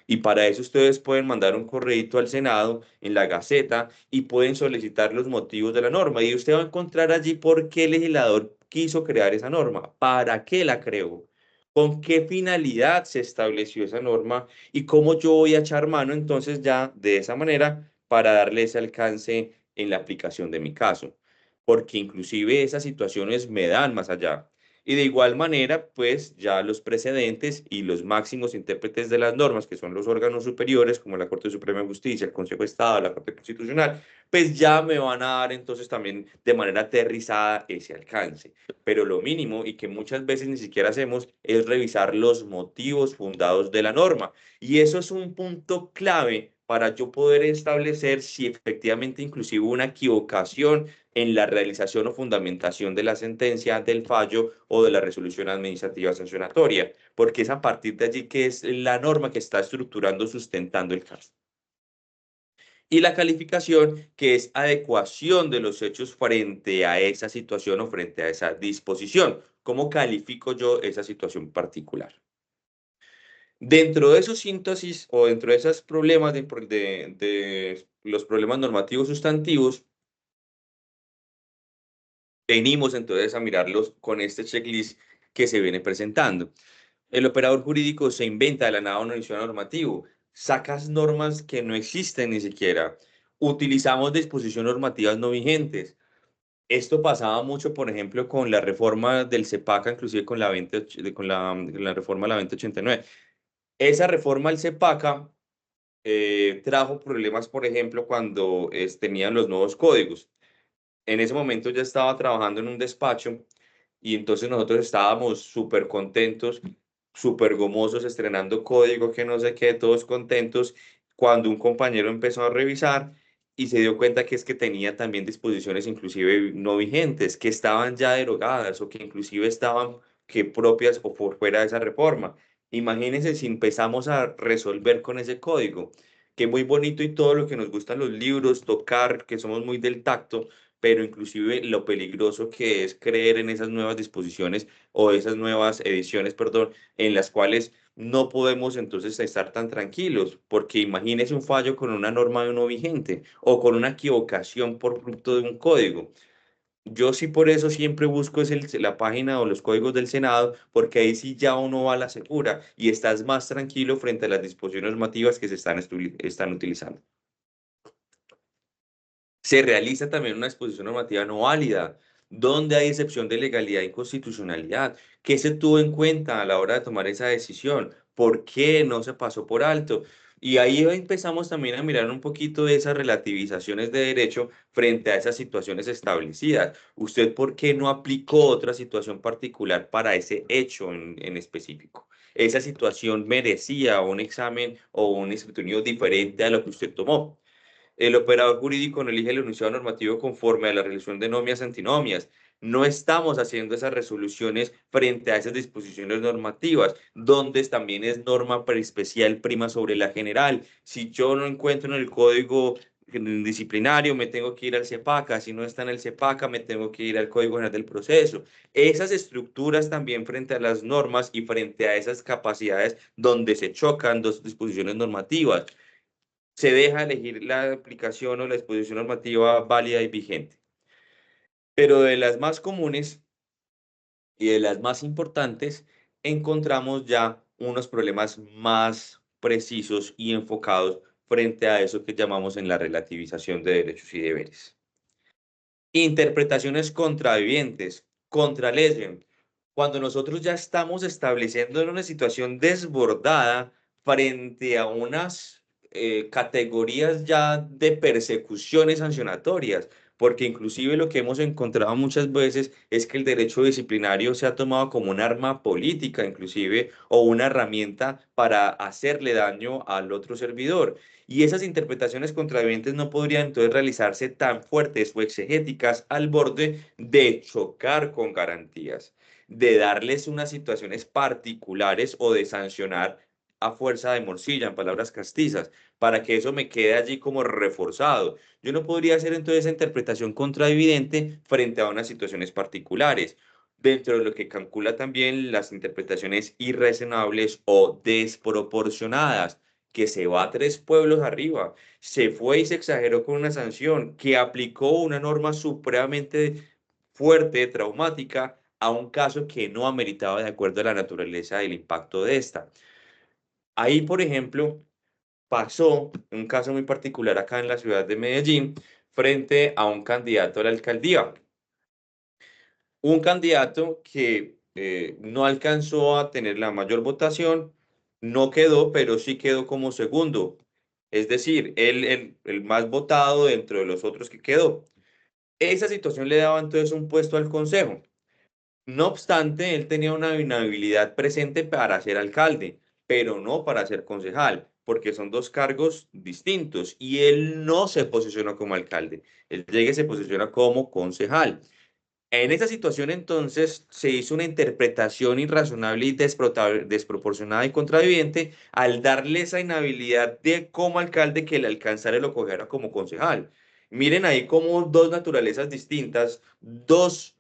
Y para eso ustedes pueden mandar un correíto al Senado en la Gaceta y pueden solicitar los motivos de la norma. Y usted va a encontrar allí por qué el legislador quiso crear esa norma, para qué la creó, con qué finalidad se estableció esa norma y cómo yo voy a echar mano entonces ya de esa manera para darle ese alcance en la aplicación de mi caso. Porque inclusive esas situaciones me dan más allá. Y de igual manera, pues ya los precedentes y los máximos intérpretes de las normas, que son los órganos superiores, como la Corte Suprema de Justicia, el Consejo de Estado, la Corte Constitucional, pues ya me van a dar entonces también de manera aterrizada ese alcance. Pero lo mínimo, y que muchas veces ni siquiera hacemos, es revisar los motivos fundados de la norma. Y eso es un punto clave para yo poder establecer si efectivamente inclusive hubo una equivocación en la realización o fundamentación de la sentencia, del fallo o de la resolución administrativa sancionatoria, porque es a partir de allí que es la norma que está estructurando, sustentando el caso. Y la calificación, que es adecuación de los hechos frente a esa situación o frente a esa disposición. ¿Cómo califico yo esa situación particular? Dentro de esos síntesis o dentro de esos problemas de los problemas normativos sustantivos, venimos entonces a mirarlos con este checklist que se viene presentando. El operador jurídico se inventa de la nada un inicio normativo, sacas normas que no existen ni siquiera, utilizamos disposiciones normativas no vigentes. Esto pasaba mucho, por ejemplo, con la reforma del CEPACA, inclusive con la reforma de la 2089. Esa reforma del CEPACA trajo problemas, por ejemplo, cuando tenían los nuevos códigos. En ese momento ya estaba trabajando en un despacho y entonces nosotros estábamos súper contentos, súper gomosos, estrenando código, que no sé qué, todos contentos, cuando un compañero empezó a revisar y se dio cuenta que es que tenía también disposiciones inclusive no vigentes, que estaban ya derogadas o que inclusive estaban que propias o por fuera de esa reforma. Imagínense si empezamos a resolver con ese código, que muy bonito y todo lo que nos gustan los libros, tocar, que somos muy del tacto, pero inclusive lo peligroso que es creer en esas nuevas disposiciones o esas nuevas ediciones, perdón, en las cuales no podemos entonces estar tan tranquilos, porque imagínese un fallo con una norma no vigente o con una equivocación por fruto de un código. Yo sí por eso siempre busco la página o los códigos del Senado, porque ahí sí ya uno va a la segura y estás más tranquilo frente a las disposiciones normativas que se están utilizando. Se realiza también una disposición normativa no válida, donde hay excepción de legalidad y constitucionalidad. ¿Qué se tuvo en cuenta a la hora de tomar esa decisión? ¿Por qué no se pasó por alto? Y ahí empezamos también a mirar un poquito de esas relativizaciones de derecho frente a esas situaciones establecidas. ¿Usted por qué no aplicó otra situación particular para ese hecho en específico? ¿Esa situación merecía un examen o un escrutinio diferente a lo que usted tomó? El operador jurídico no elige el enunciado normativo conforme a la resolución de nomias antinomias. No estamos haciendo esas resoluciones frente a esas disposiciones normativas, donde también es norma especial prima sobre la general. Si yo no encuentro en el código disciplinario, me tengo que ir al CEPACA. Si no está en el CEPACA, me tengo que ir al Código General del Proceso. Esas estructuras también frente a las normas y frente a esas capacidades donde se chocan dos disposiciones normativas, se deja elegir la aplicación o la disposición normativa válida y vigente. Pero de las más comunes y de las más importantes, encontramos ya unos problemas más precisos y enfocados frente a eso que llamamos en la relativización de derechos y deberes. Interpretaciones contravivientes, contralegen. Cuando nosotros ya estamos estableciendo una situación desbordada frente a unas categorías ya de persecuciones sancionatorias, porque inclusive lo que hemos encontrado muchas veces es que el derecho disciplinario se ha tomado como un arma política, inclusive, o una herramienta para hacerle daño al otro servidor. Y esas interpretaciones contravenientes no podrían entonces realizarse tan fuertes o exegéticas al borde de chocar con garantías, de darles unas situaciones particulares o de sancionar a fuerza de morcilla, en palabras castizas, para que eso me quede allí como reforzado. Yo no podría hacer entonces esa interpretación contraevidente frente a unas situaciones particulares, dentro de lo que calcula también las interpretaciones irrazonables o desproporcionadas, que se va a 3 pueblos arriba, se fue y se exageró con una sanción, que aplicó una norma supremamente fuerte, traumática, a un caso que no ameritaba de acuerdo a la naturaleza del impacto de esta. Ahí, por ejemplo, pasó un caso muy particular acá en la ciudad de Medellín frente a un candidato a la alcaldía. Un candidato que no alcanzó a tener la mayor votación, no quedó, pero sí quedó como segundo. Es decir, el más votado dentro de los otros que quedó. Esa situación le daba entonces un puesto al consejo. No obstante, él tenía una inhabilidad presente para ser alcalde, pero no para ser concejal, porque son dos cargos distintos y él no se posicionó como alcalde. Él llega y se posiciona como concejal. En esa situación, entonces, se hizo una interpretación irrazonable y desproporcionada y contraviviente al darle esa inhabilidad de como alcalde que el alcanzara lo cogiera como concejal. Miren ahí como dos naturalezas distintas, dos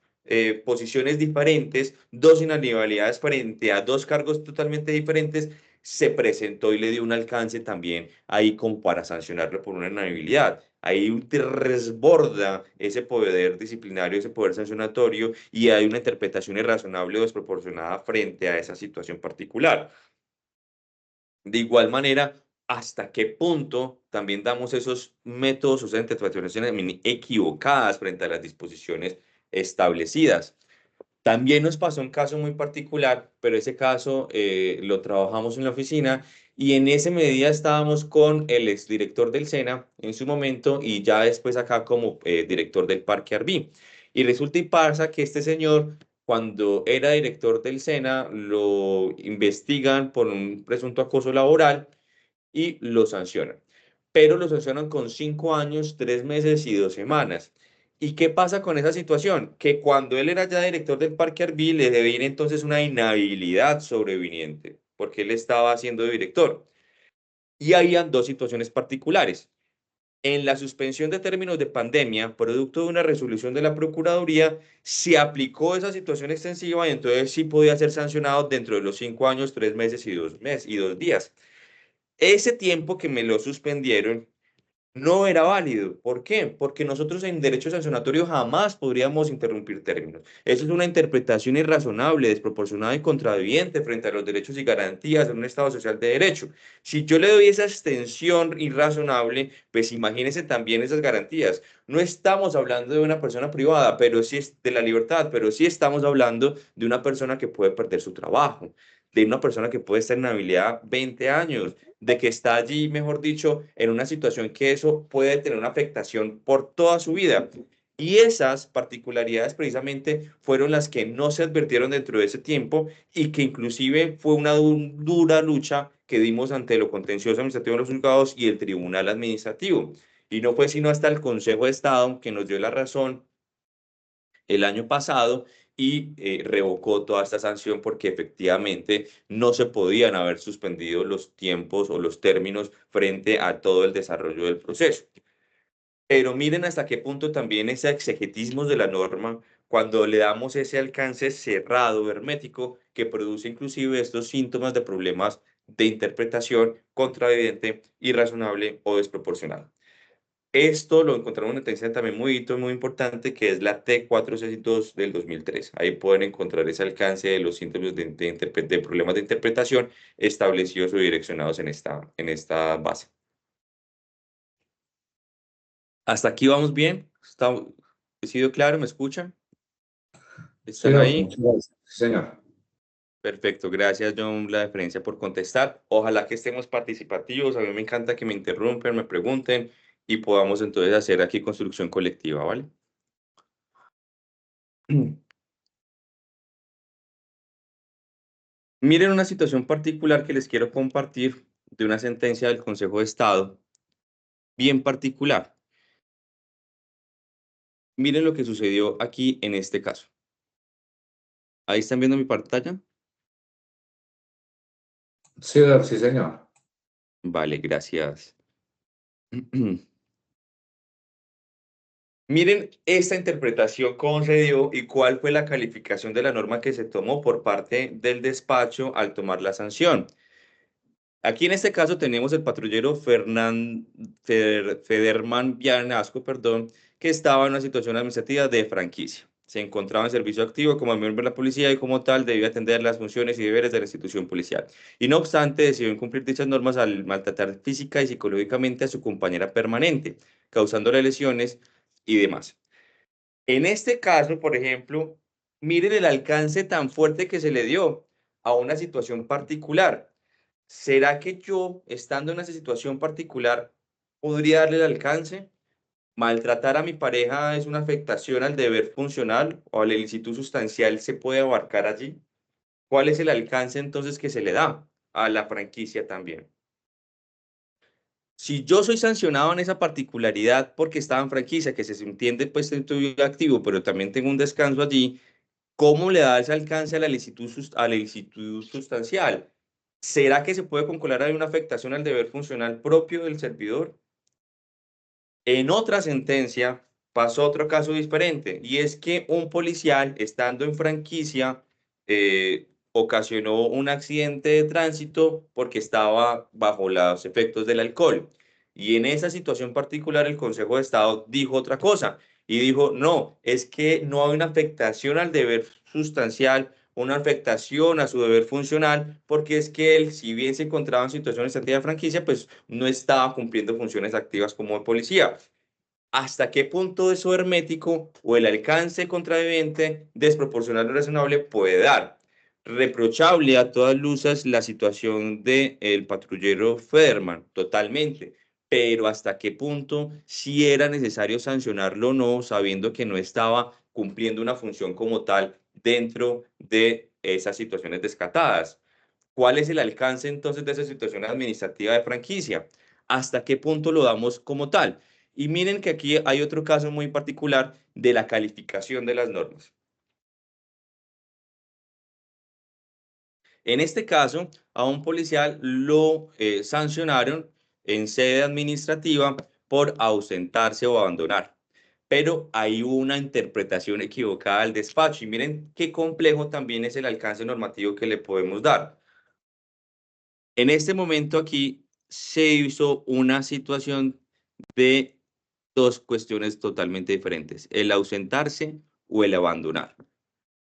posiciones diferentes, dos inhabilidades frente a dos cargos totalmente diferentes, se presentó y le dio un alcance también ahí como para sancionarlo por una inhabilidad. Ahí desborda ese poder disciplinario, ese poder sancionatorio y hay una interpretación irrazonable o desproporcionada frente a esa situación particular. De igual manera, hasta qué punto también damos esos métodos o esas interpretaciones equivocadas frente a las disposiciones establecidas. También nos pasó un caso muy particular, pero ese caso lo trabajamos en la oficina y en esa medida estábamos con el exdirector del SENA en su momento y ya después acá como director del Parque Arví. Y resulta y pasa que este señor, cuando era director del SENA, lo investigan por un presunto acoso laboral y lo sancionan. Pero lo sancionan con 5 años, 3 meses y 2 semanas. ¿Y qué pasa con esa situación? Que cuando él era ya director del Parque Arví, le deviene entonces una inhabilidad sobreviniente, porque él estaba siendo director. Y habían dos situaciones particulares. En la suspensión de términos de pandemia, producto de una resolución de la Procuraduría, se aplicó esa situación extensiva y entonces sí podía ser sancionado dentro de los 5 años, 3 meses y 2 días. Ese tiempo que me lo suspendieron no era válido. ¿Por qué? Porque nosotros en derecho sancionatorio jamás podríamos interrumpir términos. Eso es una interpretación irrazonable, desproporcionada y contraviniente frente a los derechos y garantías en un Estado social de derecho. Si yo le doy esa extensión irrazonable, pues imagínense también esas garantías. No estamos hablando de una persona privada, pero sí es de la libertad, pero sí estamos hablando de una persona que puede perder su trabajo, de una persona que puede estar en inhabilidad 20 años, de que está allí, mejor dicho, en una situación que eso puede tener una afectación por toda su vida. Y esas particularidades precisamente fueron las que no se advirtieron dentro de ese tiempo y que inclusive fue una dura lucha que dimos ante lo contencioso administrativo de los juzgados y el tribunal administrativo. Y no fue sino hasta el Consejo de Estado que nos dio la razón el año pasado y revocó toda esta sanción porque efectivamente no se podían haber suspendido los tiempos o los términos frente a todo el desarrollo del proceso. Pero miren hasta qué punto también ese exegetismo de la norma, cuando le damos ese alcance cerrado, hermético, que produce inclusive estos síntomas de problemas de interpretación contravidente, irrazonable o desproporcionada. Esto lo encontramos en una tendencia también muy importante, que es la T462 del 2003. Ahí pueden encontrar ese alcance de los síntomas de problemas de interpretación establecidos o direccionados en esta base. ¿Hasta aquí vamos bien? ¿He sido claro? ¿Me escuchan? ¿Están ahí? Muchas gracias. Sí, señor. Perfecto, gracias John, la deferencia por contestar. Ojalá que estemos participativos, a mí me encanta que me interrumpen, me pregunten y podamos entonces hacer aquí construcción colectiva, ¿vale? Miren una situación particular que les quiero compartir de una sentencia del Consejo de Estado, bien particular. Miren lo que sucedió aquí en este caso. ¿Ahí están viendo mi pantalla? Sí, sí, señor. Vale, gracias. Miren esta interpretación, cómo se dio y cuál fue la calificación de la norma que se tomó por parte del despacho al tomar la sanción. Aquí en este caso tenemos el patrullero Federman Vianasco, que estaba en una situación administrativa de franquicia. Se encontraba en servicio activo como miembro de la policía y como tal debía atender las funciones y deberes de la institución policial. Y no obstante, decidió incumplir dichas normas al maltratar física y psicológicamente a su compañera permanente, causándole lesiones y demás. En este caso, por ejemplo, miren el alcance tan fuerte que se le dio a una situación particular. ¿Será que yo, estando en esa situación particular, podría darle el alcance? ¿Maltratar a mi pareja es una afectación al deber funcional o al ilicitud sustancial se puede abarcar allí? ¿Cuál es el alcance entonces que se le da a la franquicia también? Si yo soy sancionado en esa particularidad porque estaba en franquicia, que se entiende pues estoy activo, pero también tengo un descanso allí, ¿cómo le da ese alcance a la ilicitud sustancial? ¿Será que se puede concluir hay una afectación al deber funcional propio del servidor? En otra sentencia pasó otro caso diferente y es que un policial, estando en franquicia, ocasionó un accidente de tránsito porque estaba bajo los efectos del alcohol. Y en esa situación particular el Consejo de Estado dijo otra cosa y dijo, no, es que no hay una afectación al deber sustancial una afectación a su deber funcional, porque es que él, si bien se encontraba en situación administrativa de franquicia, pues no estaba cumpliendo funciones activas como policía. ¿Hasta qué punto eso hermético o el alcance contraviviente desproporcional o razonable puede dar? Reprochable a todas luces la situación del patrullero Federman, totalmente. Pero ¿hasta qué punto si era necesario sancionarlo o no, sabiendo que no estaba cumpliendo una función como tal dentro de esas situaciones descatadas? ¿Cuál es el alcance entonces de esa situación administrativa de franquicia? ¿Hasta qué punto lo damos como tal? Y miren que aquí hay otro caso muy particular de la calificación de las normas. En este caso, a un policial lo sancionaron en sede administrativa por ausentarse o abandonar. Pero hay una interpretación equivocada del despacho. Y miren qué complejo también es el alcance normativo que le podemos dar. En este momento aquí se hizo una situación de dos cuestiones totalmente diferentes, el ausentarse o el abandonar.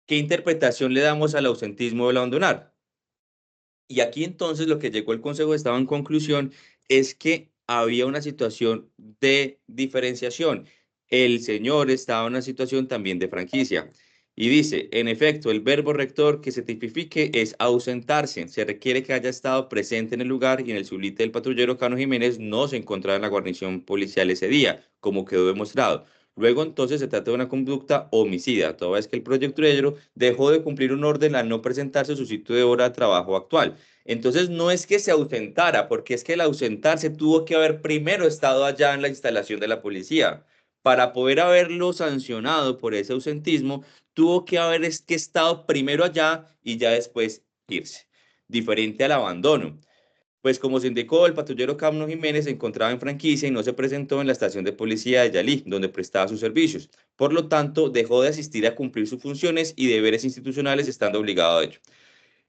¿Qué interpretación le damos al ausentismo o el abandonar? Y aquí entonces lo que llegó el Consejo de Estado en conclusión es que había una situación de diferenciación. El señor estaba en una situación también de franquicia. Y dice, en efecto, el verbo rector que se tipifique es ausentarse. Se requiere que haya estado presente en el lugar y en el sublite del patrullero Cano Jiménez no se encontraba en la guarnición policial ese día, como quedó demostrado. Luego entonces se trata de una conducta homicida, toda vez que el patrullero dejó de cumplir un orden al no presentarse a su sitio de hora de trabajo actual. Entonces no es que se ausentara, porque es que el ausentarse tuvo que haber primero estado allá en la instalación de la policía. Para poder haberlo sancionado por ese ausentismo, tuvo que haber estado primero allá y ya después irse. Diferente al abandono. Pues como se indicó, el patrullero Camno Jiménez se encontraba en franquicia y no se presentó en la estación de policía de Yalí, donde prestaba sus servicios. Por lo tanto, dejó de asistir a cumplir sus funciones y deberes institucionales estando obligado a ello.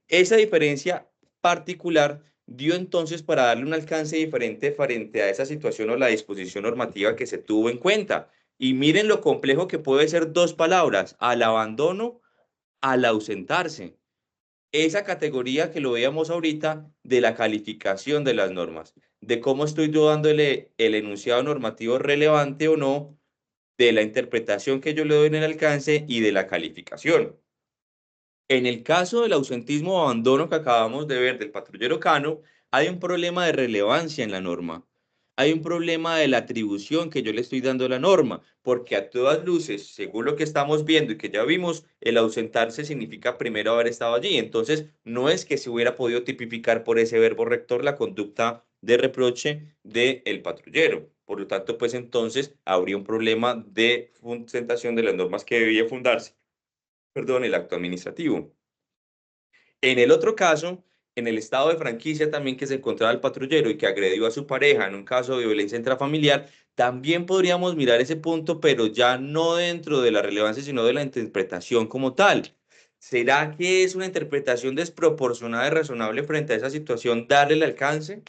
Esa diferencia particular dio entonces para darle un alcance diferente frente a esa situación o la disposición normativa que se tuvo en cuenta. Y miren lo complejo que puede ser dos palabras, al abandono, al ausentarse. Esa categoría que lo veíamos ahorita de la calificación de las normas, de cómo estoy yo dándole el enunciado normativo relevante o no, de la interpretación que yo le doy en el alcance y de la calificación. En el caso del ausentismo o abandono que acabamos de ver del patrullero Cano, hay un problema de relevancia en la norma. Hay un problema de la atribución que yo le estoy dando a la norma, porque a todas luces, según lo que estamos viendo y que ya vimos, el ausentarse significa primero haber estado allí. Entonces, no es que se hubiera podido tipificar por ese verbo rector la conducta de reproche del patrullero. Por lo tanto, pues entonces habría un problema de fundamentación de las normas que debía fundarse, perdón, el acto administrativo. En el otro caso, en el estado de franquicia también que se encontraba el patrullero y que agredió a su pareja en un caso de violencia intrafamiliar, también podríamos mirar ese punto, pero ya no dentro de la relevancia, sino de la interpretación como tal. ¿Será que es una interpretación desproporcionada y razonable frente a esa situación darle el alcance?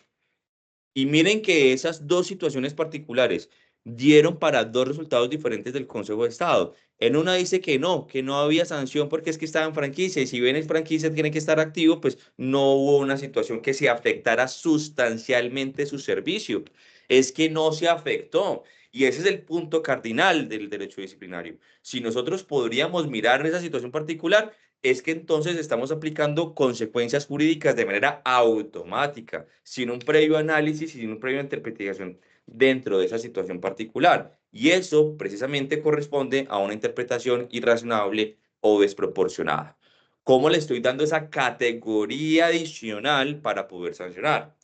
Y miren que esas dos situaciones particulares dieron para dos resultados diferentes del Consejo de Estado. En una dice que no había sanción porque es que estaba en franquicia y si bien es franquicia tiene que estar activo, pues no hubo una situación que se afectara sustancialmente su servicio. Es que no se afectó. Y ese es el punto cardinal del derecho disciplinario. Si nosotros podríamos mirar esa situación particular, es que entonces estamos aplicando consecuencias jurídicas de manera automática, sin un previo análisis y sin una previa interpretación dentro de esa situación particular. Y eso precisamente corresponde a una interpretación irrazonable o desproporcionada. ¿Cómo le estoy dando esa categoría adicional para poder sancionar?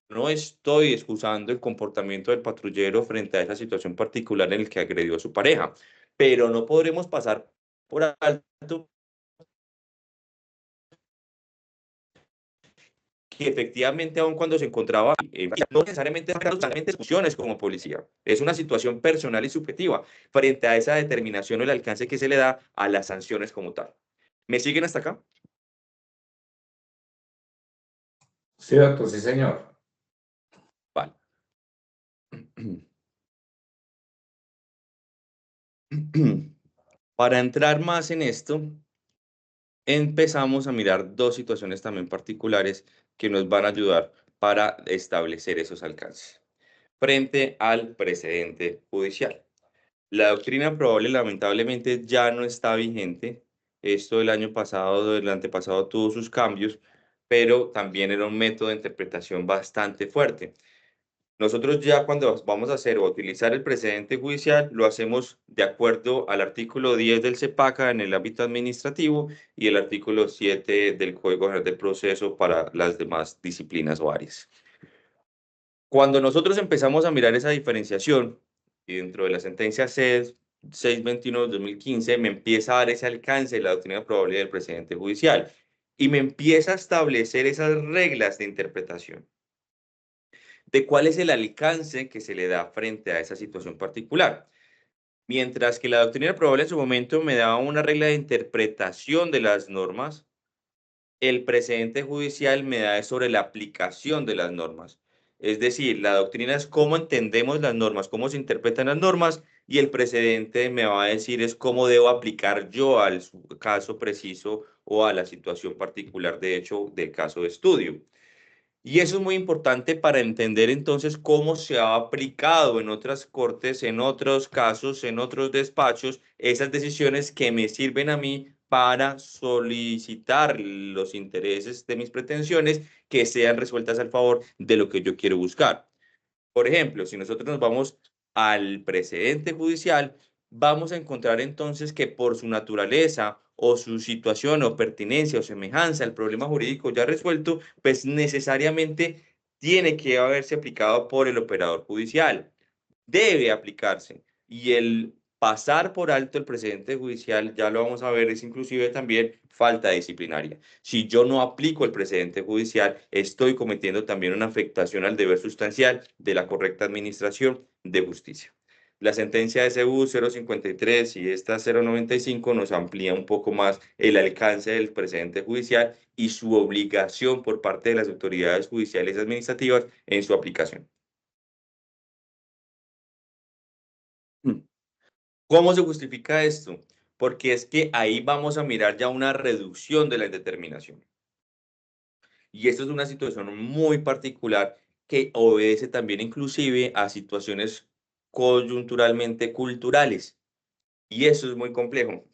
No estoy excusando el comportamiento del patrullero frente a esa situación particular en el que agredió a su pareja, pero no podremos pasar por alto que efectivamente, aun cuando se encontraba no necesariamente discusiones como policía, es una situación personal y subjetiva frente a esa determinación o el alcance que se le da a las sanciones como tal. ¿Me siguen hasta acá? Cierto, sí, señor. Vale. Para entrar más en esto, empezamos a mirar dos situaciones también particulares que nos van a ayudar para establecer esos alcances frente al precedente judicial. La doctrina probable lamentablemente ya no está vigente. Esto del año pasado, del antepasado tuvo sus cambios, pero también era un método de interpretación bastante fuerte. Nosotros ya cuando vamos a hacer o a utilizar el precedente judicial, lo hacemos de acuerdo al artículo 10 del CEPACA en el ámbito administrativo y el artículo 7 del Código General del Proceso para las demás disciplinas o áreas. Cuando nosotros empezamos a mirar esa diferenciación, y dentro de la sentencia CED 621 de 2015, me empieza a dar ese alcance de la doctrina probable del precedente judicial y me empieza a establecer esas reglas de interpretación de cuál es el alcance que se le da frente a esa situación particular. Mientras que la doctrina probable en su momento me daba una regla de interpretación de las normas, el precedente judicial me da sobre la aplicación de las normas. Es decir, la doctrina es cómo entendemos las normas, cómo se interpretan las normas, y el precedente me va a decir es cómo debo aplicar yo al caso preciso o a la situación particular, de hecho, del caso de estudio. Y eso es muy importante para entender entonces cómo se ha aplicado en otras cortes, en otros casos, en otros despachos, esas decisiones que me sirven a mí para solicitar los intereses de mis pretensiones que sean resueltas al favor de lo que yo quiero buscar. Por ejemplo, si nosotros nos vamos al precedente judicial, vamos a encontrar entonces que por su naturaleza o su situación o pertinencia o semejanza al problema jurídico ya resuelto, pues necesariamente tiene que haberse aplicado por el operador judicial. Debe aplicarse. Y el pasar por alto el precedente judicial, ya lo vamos a ver, es inclusive también falta disciplinaria. Si yo no aplico el precedente judicial, estoy cometiendo también una afectación al deber sustancial de la correcta administración de justicia. La sentencia de SBU 053 y esta 095 nos amplía un poco más el alcance del precedente judicial y su obligación por parte de las autoridades judiciales y administrativas en su aplicación. ¿Cómo se justifica esto? Porque es que ahí vamos a mirar ya una reducción de la indeterminación. Y esto es una situación muy particular que obedece también inclusive a situaciones coyunturalmente culturales. Y eso es muy complejo,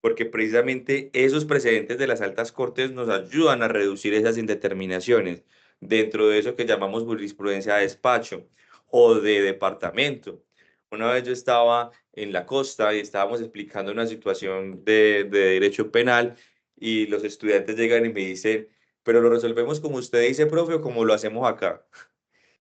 porque precisamente esos precedentes de las altas cortes nos ayudan a reducir esas indeterminaciones dentro de eso que llamamos jurisprudencia de despacho o de departamento. Una vez yo estaba en la costa y estábamos explicando una situación de derecho penal y los estudiantes llegan y me dicen, pero lo resolvemos como usted dice, profe, o como lo hacemos acá.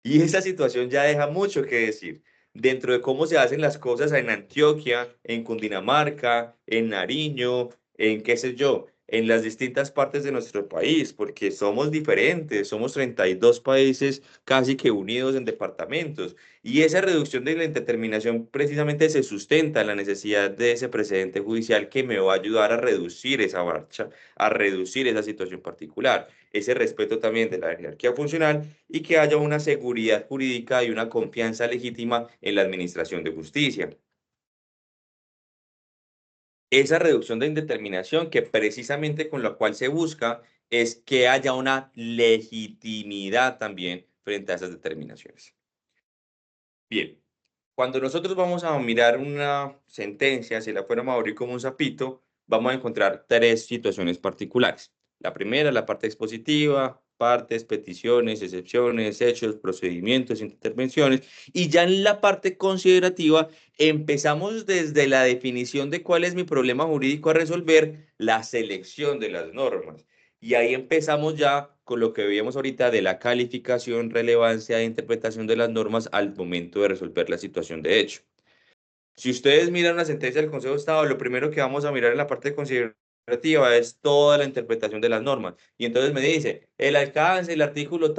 Y esa situación ya deja mucho que decir dentro de cómo se hacen las cosas en Antioquia, en Cundinamarca, en Nariño, en qué sé yo, en las distintas partes de nuestro país, porque somos diferentes, somos 32 países casi que unidos en departamentos. Y esa reducción de la indeterminación precisamente se sustenta en la necesidad de ese precedente judicial que me va a ayudar a reducir esa marcha, a reducir esa situación particular, ese respeto también de la jerarquía funcional y que haya una seguridad jurídica y una confianza legítima en la administración de justicia. Esa reducción de indeterminación que precisamente con la cual se busca es que haya una legitimidad también frente a esas determinaciones. Bien, cuando nosotros vamos a mirar una sentencia, si la fuéramos a abrir como un sapito, vamos a encontrar tres situaciones particulares. La primera, la parte expositiva, partes, peticiones, excepciones, hechos, procedimientos, intervenciones. Y ya en la parte considerativa, empezamos desde la definición de cuál es mi problema jurídico a resolver, la selección de las normas. Y ahí empezamos ya con lo que veíamos ahorita de la calificación, relevancia e interpretación de las normas al momento de resolver la situación de hecho. Si ustedes miran la sentencia del Consejo de Estado, lo primero que vamos a mirar en la parte considerativa es toda la interpretación de las normas. Y entonces me dice, el alcance, el artículo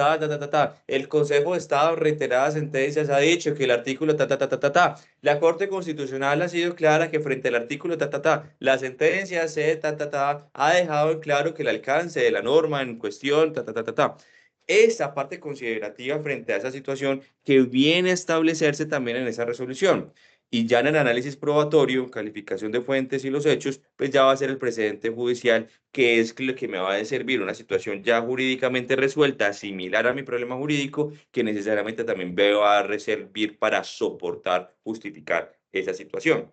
el Consejo de Estado en reiteradas sentencias ha dicho que el artículo La Corte Constitucional ha sido clara que frente al artículo la sentencia se ha dejado en claro que el alcance de la norma en cuestión Esa parte considerativa frente a esa situación que viene a establecerse también en esa resolución. Y ya en el análisis probatorio, calificación de fuentes y los hechos, pues ya va a ser el precedente judicial, que es lo que me va a servir una situación ya jurídicamente resuelta, similar a mi problema jurídico, que necesariamente también me va a servir para soportar, justificar esa situación.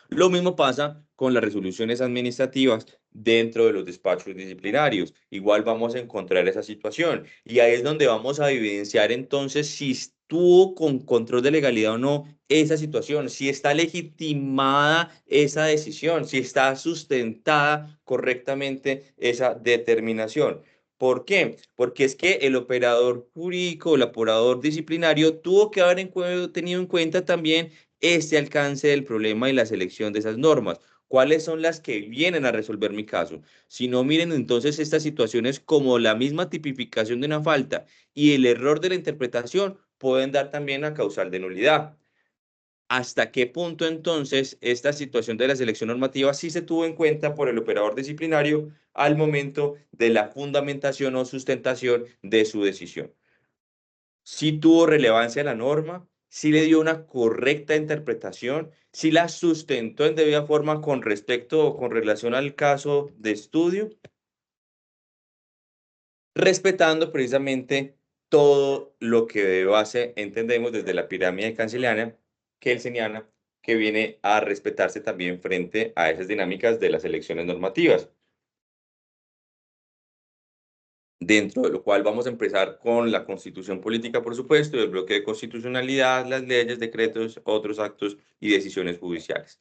Lo mismo pasa con las resoluciones administrativas dentro de los despachos disciplinarios. Igual vamos a encontrar esa situación y ahí es donde vamos a evidenciar entonces si estuvo con control de legalidad o no esa situación, si está legitimada esa decisión, si está sustentada correctamente esa determinación. ¿Por qué? Porque es que el operador jurídico, el operador disciplinario tuvo que haber tenido en cuenta también este alcance del problema y la selección de esas normas. ¿Cuáles son las que vienen a resolver mi caso? Si no, miren entonces estas situaciones como la misma tipificación de una falta y el error de la interpretación pueden dar también a causal de nulidad. ¿Hasta qué punto entonces esta situación de la selección normativa sí se tuvo en cuenta por el operador disciplinario al momento de la fundamentación o sustentación de su decisión? Si tuvo relevancia la norma, si le dio una correcta interpretación, si la sustentó en debida forma con respecto o con relación al caso de estudio, respetando precisamente todo lo que de base entendemos desde la pirámide kelseniana, que viene a respetarse también frente a esas dinámicas de las elecciones normativas. Dentro de lo cual vamos a empezar con la constitución política, por supuesto, y el bloque de constitucionalidad, las leyes, decretos, otros actos y decisiones judiciales.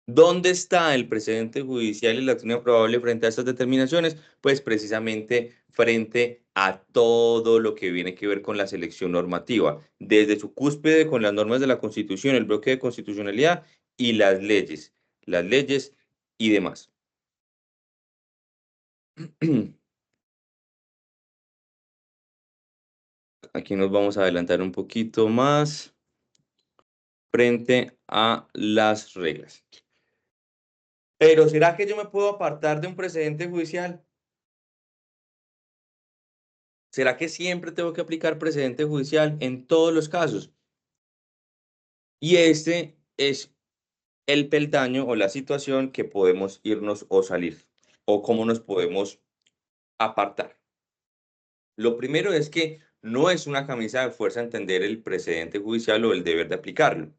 ¿Dónde está el precedente judicial y la acción probable frente a estas determinaciones? Pues precisamente frente a todo lo que viene que ver con la selección normativa, desde su cúspide con las normas de la Constitución, el bloque de constitucionalidad y las leyes y demás. Aquí nos vamos a adelantar un poquito más frente a las reglas. Pero ¿será que yo me puedo apartar de un precedente judicial? ¿Será que siempre tengo que aplicar precedente judicial en todos los casos? Y este es el peldaño o la situación que podemos irnos o salir, o cómo nos podemos apartar. Lo primero es que no es una camisa de fuerza entender el precedente judicial o el deber de aplicarlo.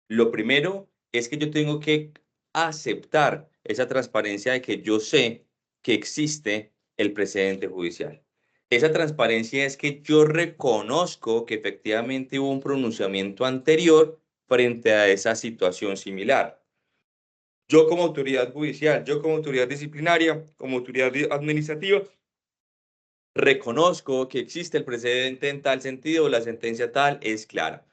Lo primero es que yo tengo que aceptar esa transparencia de que yo sé que existe el precedente judicial. Esa transparencia es que yo reconozco que efectivamente hubo un pronunciamiento anterior frente a esa situación similar. Yo como autoridad judicial, yo como autoridad disciplinaria, como autoridad administrativa, reconozco que existe el precedente en tal sentido, la sentencia tal es clara.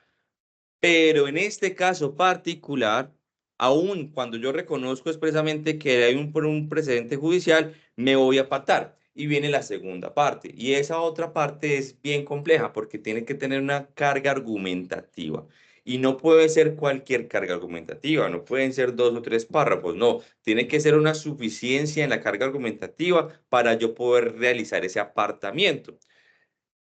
Pero en este caso particular, aun cuando yo reconozco expresamente que hay un precedente judicial, me voy a apartar. Y viene la segunda parte. Y esa otra parte es bien compleja porque tiene que tener una carga argumentativa. Y no puede ser cualquier carga argumentativa, no pueden ser 2 o 3 párrafos, no. Tiene que ser una suficiencia en la carga argumentativa para yo poder realizar ese apartamiento.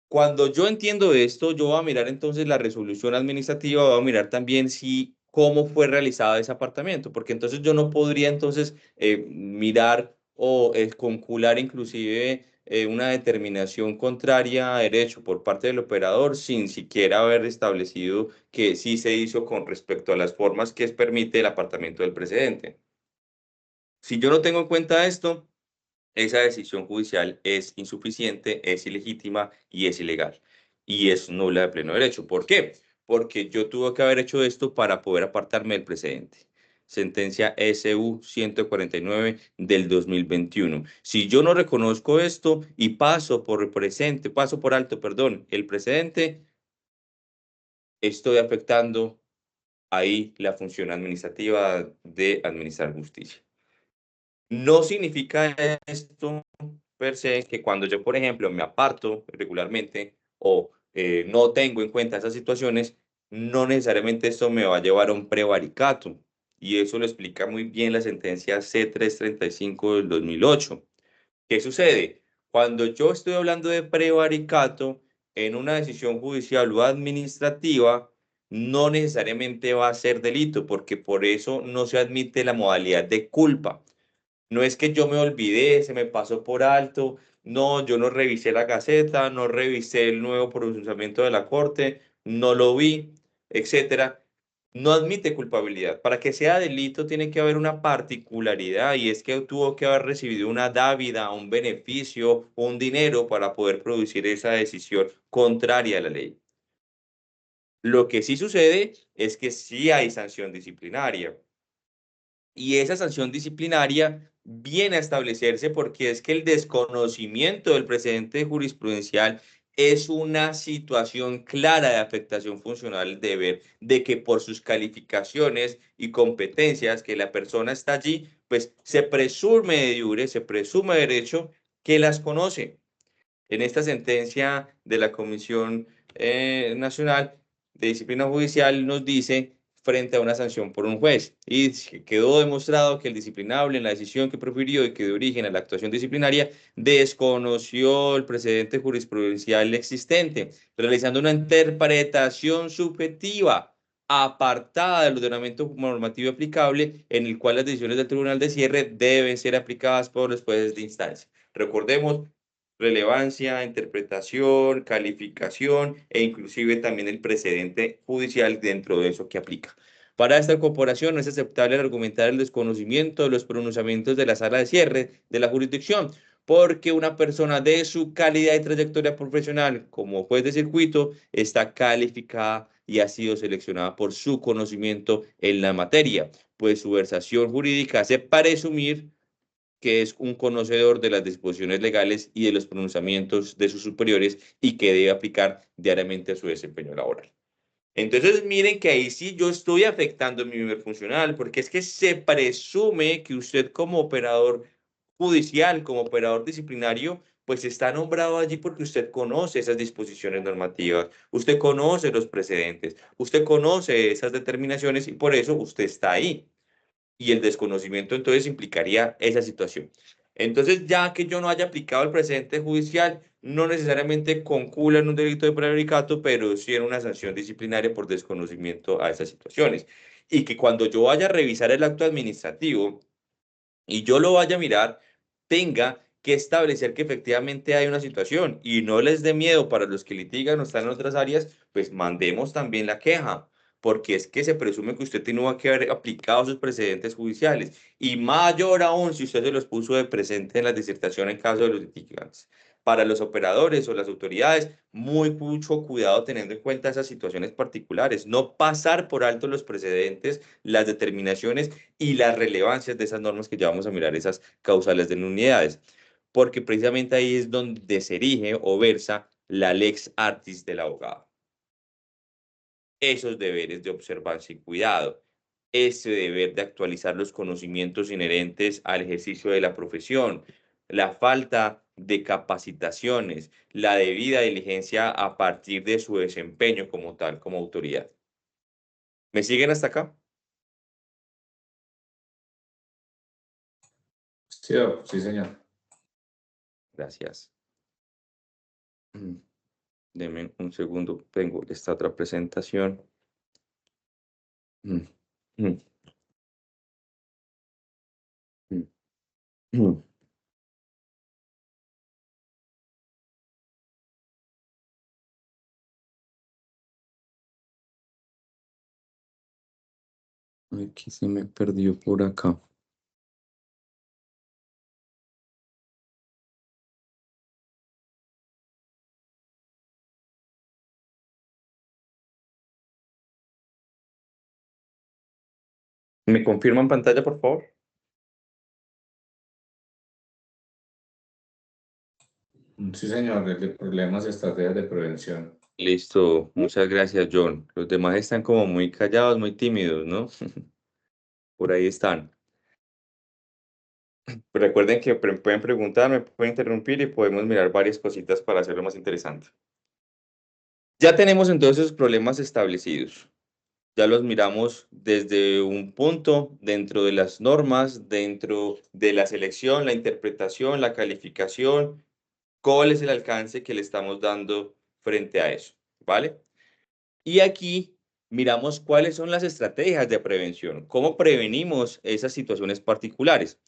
Cuando yo entiendo esto, yo voy a mirar entonces la resolución administrativa, voy a mirar también si cómo fue realizado ese apartamiento, porque entonces yo no podría entonces mirar o concular inclusive una determinación contraria a derecho por parte del operador sin siquiera haber establecido que sí se hizo con respecto a las formas que permite el apartamiento del precedente. Si yo no tengo en cuenta esto, esa decisión judicial es insuficiente, es ilegítima y es ilegal. Y es nula de pleno derecho. ¿Por qué? Porque yo tuve que haber hecho esto para poder apartarme del precedente. Sentencia SU 149 del 2021. Si yo no reconozco esto y paso por alto, perdón, el precedente, estoy afectando ahí la función administrativa de administrar justicia. No significa esto per se que cuando yo, por ejemplo, me aparto regularmente o no tengo en cuenta esas situaciones, no necesariamente esto me va a llevar a un prevaricato. Y eso lo explica muy bien la sentencia C335 del 2008. ¿Qué sucede? Cuando yo estoy hablando de prevaricato en una decisión judicial o administrativa, no necesariamente va a ser delito, porque por eso no se admite la modalidad de culpa. No es que yo me olvidé, se me pasó por alto, no, yo no revisé la Gaceta, no revisé el nuevo pronunciamiento de la Corte, no lo vi, etcétera. No admite culpabilidad. Para que sea delito tiene que haber una particularidad y es que tuvo que haber recibido una dávida, un beneficio, un dinero para poder producir esa decisión contraria a la ley. Lo que sí sucede es que sí hay sanción disciplinaria. Y esa sanción disciplinaria viene a establecerse porque es que el desconocimiento del precedente jurisprudencial es una situación clara de afectación funcional del deber, de que por sus calificaciones y competencias que la persona está allí, pues se presume de iure, se presume de derecho que las conoce. En esta sentencia de la Comisión Nacional de Disciplina Judicial nos dice frente a una sanción por un juez y quedó demostrado que el disciplinable en la decisión que profirió y que dio origen a la actuación disciplinaria desconoció el precedente jurisprudencial existente, realizando una interpretación subjetiva apartada del ordenamiento normativo aplicable en el cual las decisiones del Tribunal de Cierre deben ser aplicadas por los jueces de instancia. Recordemos relevancia, interpretación, calificación e inclusive también el precedente judicial dentro de eso que aplica. Para esta corporación no es aceptable argumentar el desconocimiento de los pronunciamientos de la sala de cierre de la jurisdicción, porque una persona de su calidad y trayectoria profesional como juez de circuito está calificada y ha sido seleccionada por su conocimiento en la materia, pues su versación jurídica hace presumir que es un conocedor de las disposiciones legales y de los pronunciamientos de sus superiores y que debe aplicar diariamente a su desempeño laboral. Entonces, miren que ahí sí yo estoy afectando mi deber funcional, porque es que se presume que usted como operador judicial, como operador disciplinario, pues está nombrado allí porque usted conoce esas disposiciones normativas, usted conoce los precedentes, usted conoce esas determinaciones y por eso usted está ahí y el desconocimiento entonces implicaría esa situación. Entonces, ya que yo no haya aplicado el precedente judicial, no necesariamente concula en un delito de prevaricato, pero sí en una sanción disciplinaria por desconocimiento a esas situaciones. Y que cuando yo vaya a revisar el acto administrativo y yo lo vaya a mirar, tenga que establecer que efectivamente hay una situación y no les dé miedo para los que litigan o están en otras áreas, pues mandemos también la queja, porque es que se presume que usted tiene que haber aplicado sus precedentes judiciales y mayor aún si usted se los puso de presente en la disertación en caso de los litigantes. Para los operadores o las autoridades, mucho cuidado teniendo en cuenta esas situaciones particulares, no pasar por alto los precedentes, las determinaciones y las relevancias de esas normas que ya vamos a mirar, esas causales de nulidades, porque precisamente ahí es donde se erige o versa la lex artis del abogado. Esos deberes de observancia y cuidado, ese deber de actualizar los conocimientos inherentes al ejercicio de la profesión, la falta de capacitaciones, la debida diligencia a partir de su desempeño como tal, como autoridad. ¿Me siguen hasta acá? Sí, sí, señor. Gracias. Deme un segundo, tengo esta otra presentación. Aquí se me perdió por acá. ¿Me confirman pantalla, por favor? Sí, señor, el de problemas y estrategias de prevención. Listo, muchas gracias, John. Los demás están como muy callados, muy tímidos, ¿no? Por ahí están. Pero recuerden que pueden preguntarme, pueden interrumpir y podemos mirar varias cositas para hacerlo más interesante. Ya tenemos entonces problemas establecidos. Ya los miramos desde un punto dentro de las normas, dentro de la selección, la interpretación, la calificación, cuál es el alcance que le estamos dando frente a eso, ¿vale? Y aquí miramos cuáles son las estrategias de prevención, cómo prevenimos esas situaciones particulares.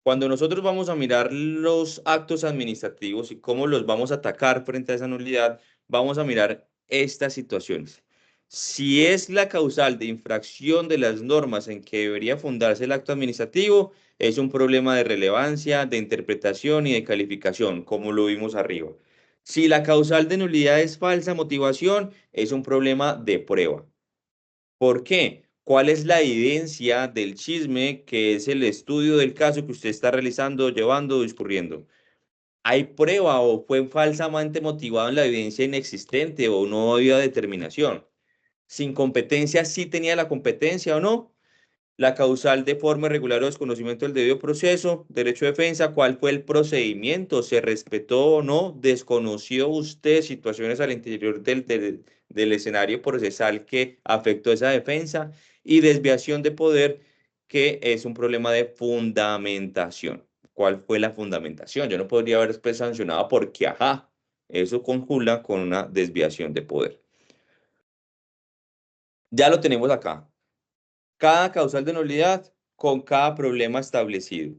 Cuando nosotros vamos a mirar los actos administrativos y cómo los vamos a atacar frente a esa nulidad, vamos a mirar estas situaciones. Si es la causal de infracción de las normas en que debería fundarse el acto administrativo, es un problema de relevancia, de interpretación y de calificación, como lo vimos arriba. Si la causal de nulidad es falsa motivación, es un problema de prueba. ¿Por qué? ¿Cuál es la evidencia del chisme, que es el estudio del caso que usted está realizando, llevando, discurriendo? ¿Hay prueba o fue falsamente motivado en la evidencia inexistente o no había determinación? Sin competencia, ¿sí tenía la competencia o no? La causal de forma irregular o desconocimiento del debido proceso, derecho de defensa, ¿cuál fue el procedimiento? ¿Se respetó o no? ¿Desconoció usted situaciones al interior del escenario procesal que afectó esa defensa? Y desviación de poder, que es un problema de fundamentación. ¿Cuál fue la fundamentación? Yo no podría haber pues, sancionado porque, ajá, eso conjunta con una desviación de poder. Ya lo tenemos acá. Cada causal de nulidad con cada problema establecido.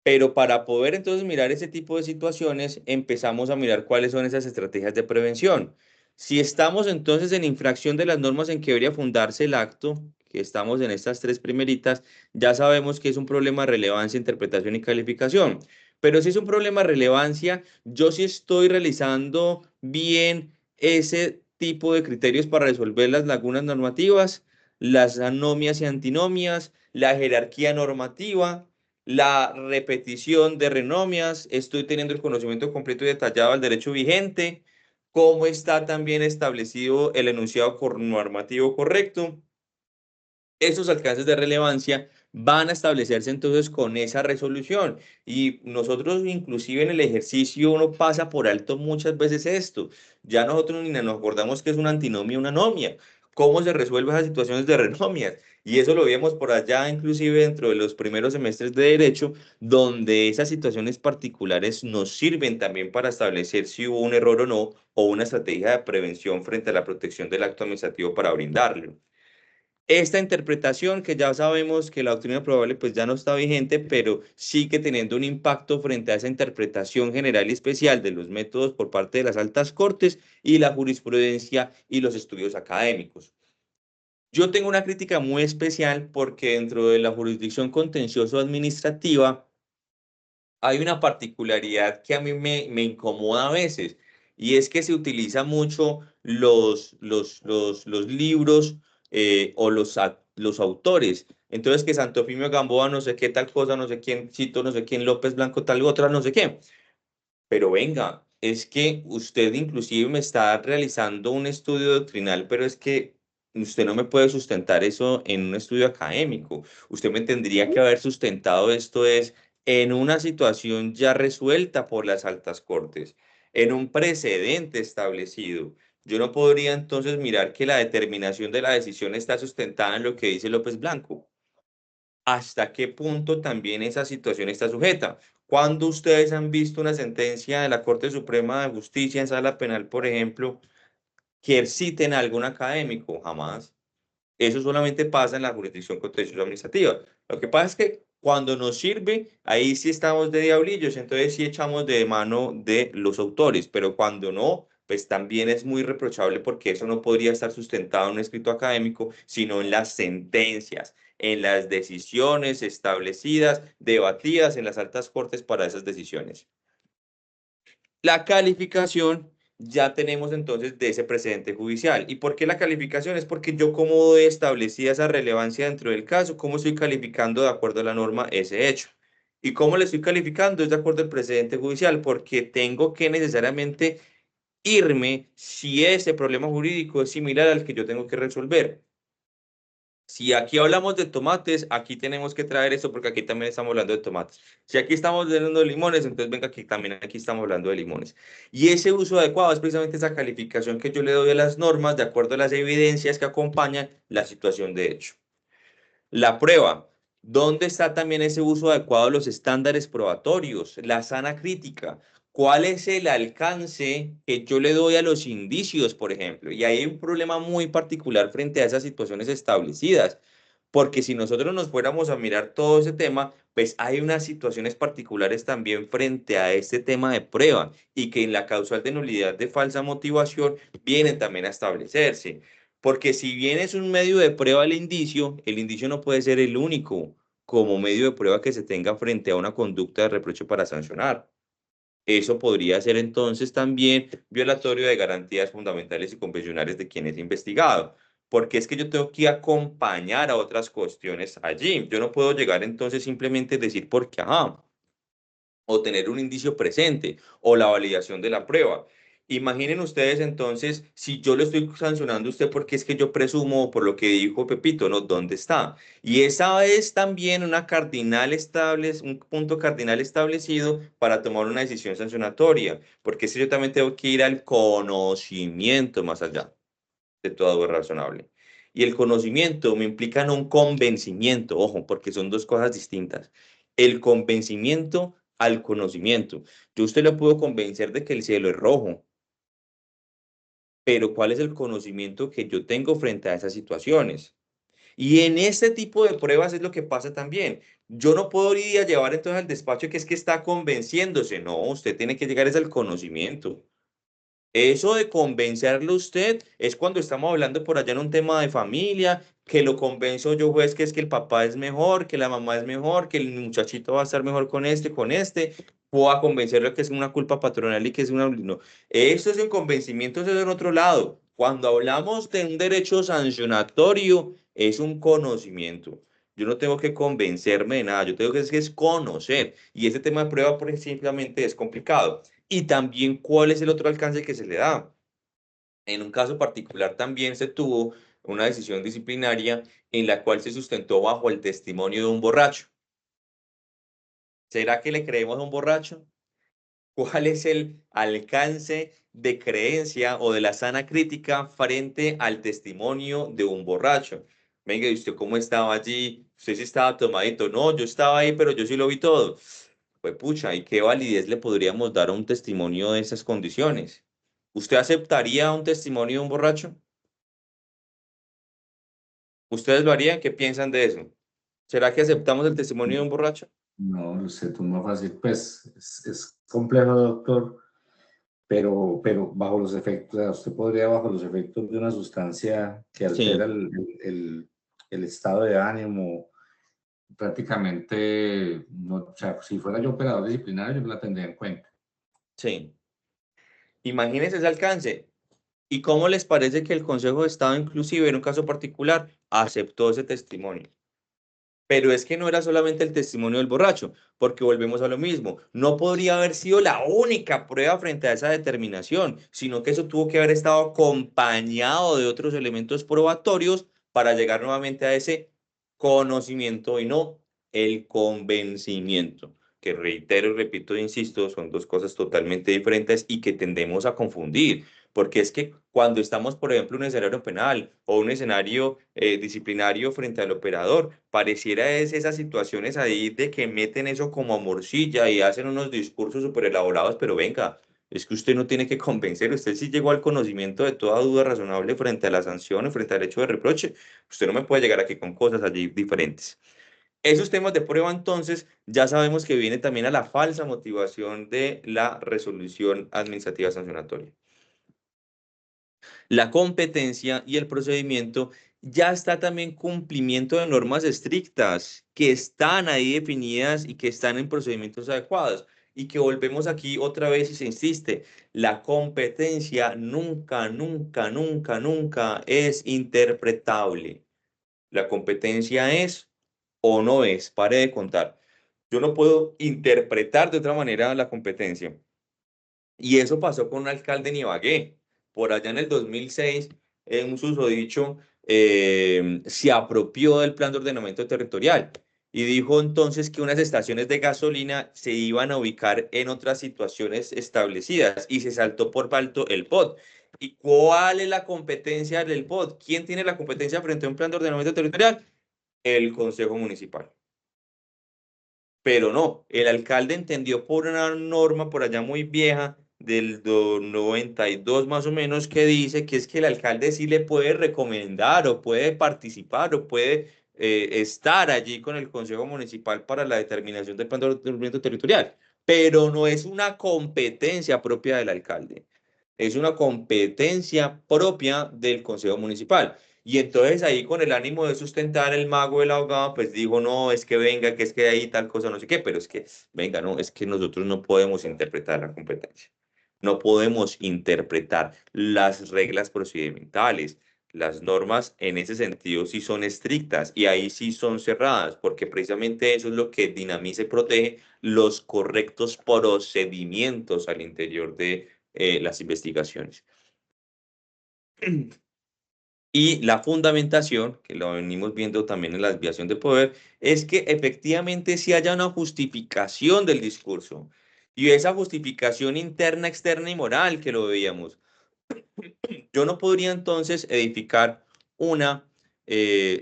Pero para poder entonces mirar ese tipo de situaciones, empezamos a mirar cuáles son esas estrategias de prevención. Si estamos entonces en infracción de las normas en que debería fundarse el acto, que estamos en estas tres primeritas, ya sabemos que es un problema de relevancia, interpretación y calificación. Pero si es un problema de relevancia, yo sí estoy realizando bien ese tipo de criterios para resolver las lagunas normativas, las anomias y antinomias, la jerarquía normativa, la repetición de renomias, estoy teniendo el conocimiento completo y detallado del derecho vigente, cómo está también establecido el enunciado normativo correcto. Esos alcances de relevancia van a establecerse entonces con esa resolución, y nosotros inclusive en el ejercicio uno pasa por alto muchas veces esto. Ya nosotros ni nos acordamos que es una antinomia, una anomia, cómo se resuelven esas situaciones de renomias, y eso lo vimos por allá inclusive dentro de los primeros semestres de derecho, donde esas situaciones particulares nos sirven también para establecer si hubo un error o no, o una estrategia de prevención frente a la protección del acto administrativo para brindarlo. Esta interpretación, que ya sabemos que la doctrina probable pues ya no está vigente, pero sigue teniendo un impacto frente a esa interpretación general y especial de los métodos por parte de las altas cortes y la jurisprudencia y los estudios académicos. Yo tengo una crítica muy especial porque dentro de la jurisdicción contencioso administrativa hay una particularidad que a mí me incomoda a veces, y es que se utiliza mucho los libros o los autores. Entonces, que Santo Efimio Gamboa, no sé qué tal cosa, no sé quién, Cito, no sé quién, López Blanco, tal otra, no sé qué. Pero venga, es que usted inclusive me está realizando un estudio doctrinal, pero es que usted no me puede sustentar eso en un estudio académico. Usted me tendría que haber sustentado esto es en una situación ya resuelta por las altas cortes, en un precedente establecido. Yo no podría entonces mirar que la determinación de la decisión está sustentada en lo que dice López Blanco. ¿Hasta qué punto también esa situación está sujeta? ¿Cuándo ustedes han visto una sentencia de la Corte Suprema de Justicia en sala penal, por ejemplo, que citen a algún académico? Jamás. Eso solamente pasa en la jurisdicción contencioso administrativa. Lo que pasa es que cuando nos sirve, ahí sí estamos de diablillos, entonces sí echamos de mano de los autores, pero cuando no, pues también es muy reprochable, porque eso no podría estar sustentado en un escrito académico, sino en las sentencias, en las decisiones establecidas, debatidas en las altas cortes para esas decisiones. La calificación, ya tenemos entonces de ese precedente judicial. ¿Y por qué la calificación? Es porque yo, como establecía esa relevancia dentro del caso, cómo estoy calificando de acuerdo a la norma ese hecho. ¿Y cómo le estoy calificando? Es de acuerdo al precedente judicial, porque tengo que necesariamente irme si ese problema jurídico es similar al que yo tengo que resolver. Si aquí hablamos de tomates, aquí tenemos que traer eso, porque aquí también estamos hablando de tomates. Si aquí estamos hablando de limones, entonces venga, aquí también aquí estamos hablando de limones. Y ese uso adecuado es precisamente esa calificación que yo le doy a las normas de acuerdo a las evidencias que acompañan la situación de hecho. La prueba. ¿Dónde está también ese uso adecuado de los estándares probatorios? La sana crítica. ¿Cuál es el alcance que yo le doy a los indicios, por ejemplo? Y hay un problema muy particular frente a esas situaciones establecidas, porque si nosotros nos fuéramos a mirar todo ese tema, pues hay unas situaciones particulares también frente a este tema de prueba y que en la causal de nulidad de falsa motivación vienen también a establecerse. Porque si bien es un medio de prueba el indicio no puede ser el único como medio de prueba que se tenga frente a una conducta de reproche para sancionar. Eso podría ser entonces también violatorio de garantías fundamentales y convencionales de quien es investigado, porque es que yo tengo que acompañar a otras cuestiones allí. Yo no puedo llegar entonces simplemente decir porque, ajá, o tener un indicio presente o la validación de la prueba. Imaginen ustedes entonces, si yo le estoy sancionando a usted porque es que yo presumo por lo que dijo Pepito, ¿no? ¿Dónde está? Y esa es también un punto cardinal establecido para tomar una decisión sancionatoria, porque si yo también tengo que ir al conocimiento más allá de toda duda razonable. Y el conocimiento me implica no un convencimiento, ojo, porque son dos cosas distintas. El convencimiento al conocimiento. Yo a usted lo puedo convencer de que el cielo es rojo, pero ¿cuál es el conocimiento que yo tengo frente a esas situaciones? Y en este tipo de pruebas es lo que pasa también. Yo no puedo ir a llevar entonces al despacho que es que está convenciéndose. No, usted tiene que llegar es al conocimiento. Eso de convencerlo usted es cuando estamos hablando por allá en un tema de familia, que lo convenzo yo, juez, que es que el papá es mejor, que la mamá es mejor, que el muchachito va a estar mejor con este, puedo convencerlo que es una culpa patronal y que es una... No, eso es un convencimiento, eso es en otro lado. Cuando hablamos de un derecho sancionatorio, es un conocimiento. Yo no tengo que convencerme de nada, yo tengo que es conocer. Y ese tema de prueba, por simplemente es complicado. Y también cuál es el otro alcance que se le da. En un caso particular también se tuvo una decisión disciplinaria en la cual se sustentó bajo el testimonio de un borracho. ¿Será que le creemos a un borracho? ¿Cuál es el alcance de creencia o de la sana crítica frente al testimonio de un borracho? Venga, ¿y usted cómo estaba allí? ¿Usted sí estaba tomadito? No, yo estaba ahí, pero yo sí lo vi todo. Pues pucha, ¿y qué validez le podríamos dar a un testimonio de esas condiciones? ¿Usted aceptaría un testimonio de un borracho? ¿Ustedes lo harían? ¿Qué piensan de eso? ¿Será que aceptamos el testimonio de un borracho? No, lo sé, tú más fácil, pues es complejo, doctor, pero bajo los efectos, o sea, usted podría bajo los efectos de una sustancia que altera Sí, el estado de ánimo, prácticamente, no, o sea, si fuera yo operador disciplinario, yo la tendría en cuenta. sí. Imagínense ese alcance. ¿Y cómo les parece que el Consejo de Estado, inclusive en un caso particular, aceptó ese testimonio? Pero es que no era solamente el testimonio del borracho, porque volvemos a lo mismo. No podría haber sido la única prueba frente a esa determinación, sino que eso tuvo que haber estado acompañado de otros elementos probatorios para llegar nuevamente a ese conocimiento y no el convencimiento, que reitero y repito e insisto, son dos cosas totalmente diferentes y que tendemos a confundir. Porque es que cuando estamos, por ejemplo, en un escenario penal o un escenario disciplinario frente al operador, pareciera es esas situaciones ahí de que meten eso como morcilla y hacen unos discursos súper elaborados, pero venga, es que usted no tiene que convencer, usted sí llegó al conocimiento de toda duda razonable frente a la sanción, frente al hecho de reproche, usted no me puede llegar aquí con cosas allí diferentes. Esos temas de prueba, entonces, ya sabemos que viene también a la falsa motivación de la resolución administrativa sancionatoria. La competencia y el procedimiento ya está también cumplimiento de normas estrictas que están ahí definidas y que están en procedimientos adecuados. Y que volvemos aquí otra vez y se insiste, la competencia nunca, nunca, nunca, nunca es interpretable. La competencia es o no es, pare de contar. Yo no puedo interpretar de otra manera la competencia. Y eso pasó con un alcalde en Ibagué. Por allá en el 2006, en un susodicho se apropió del plan de ordenamiento territorial y dijo entonces que unas estaciones de gasolina se iban a ubicar en otras situaciones establecidas y se saltó por alto el POT. ¿Y cuál es la competencia del POT? ¿Quién tiene la competencia frente a un plan de ordenamiento territorial? El Consejo Municipal. Pero no, el alcalde entendió por una norma por allá muy vieja del 92 más o menos que dice que es que el alcalde sí le puede recomendar o puede participar o puede estar allí con el Consejo Municipal para la determinación del plan de ordenamiento territorial, pero no es una competencia propia del alcalde, es una competencia propia del Consejo Municipal. Y entonces ahí con el ánimo de sustentar el mago del abogado, pues dijo, no, es que venga, que es que ahí tal cosa, no sé qué, pero es que, venga, no, es que nosotros no podemos interpretar la competencia. No podemos interpretar las reglas procedimentales. Las normas en ese sentido sí son estrictas y ahí sí son cerradas, porque precisamente eso es lo que dinamiza y protege los correctos procedimientos al interior de las investigaciones. Y la fundamentación, que lo venimos viendo también en la desviación de poder, es que efectivamente sí haya una justificación del discurso. Y esa justificación interna, externa y moral que lo veíamos. Yo no podría entonces edificar una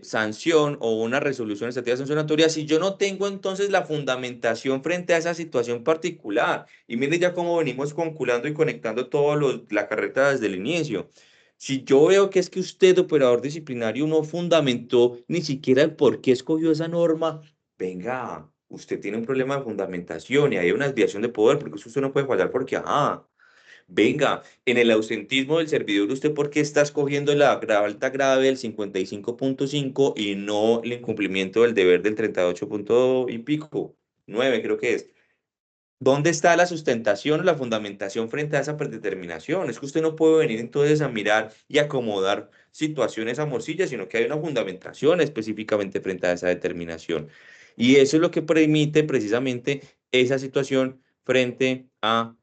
sanción o una resolución estativa sancionatoria si yo no tengo entonces la fundamentación frente a esa situación particular. Y mire ya cómo venimos conculando y conectando todo la carreta desde el inicio. Si yo veo que es que usted, operador disciplinario, no fundamentó ni siquiera el por qué escogió esa norma, venga, usted tiene un problema de fundamentación y hay una desviación de poder, porque eso usted no puede fallar porque, venga, en el ausentismo del servidor, ¿usted por qué está escogiendo la alta grave del 55.5 y no el incumplimiento del deber del 38 punto y pico? 9 creo que es. ¿Dónde está la sustentación o la fundamentación frente a esa predeterminación? Es que usted no puede venir entonces a mirar y acomodar situaciones a morcilla, sino que hay una fundamentación específicamente frente a esa determinación. Y eso es lo que permite precisamente esa situación frente a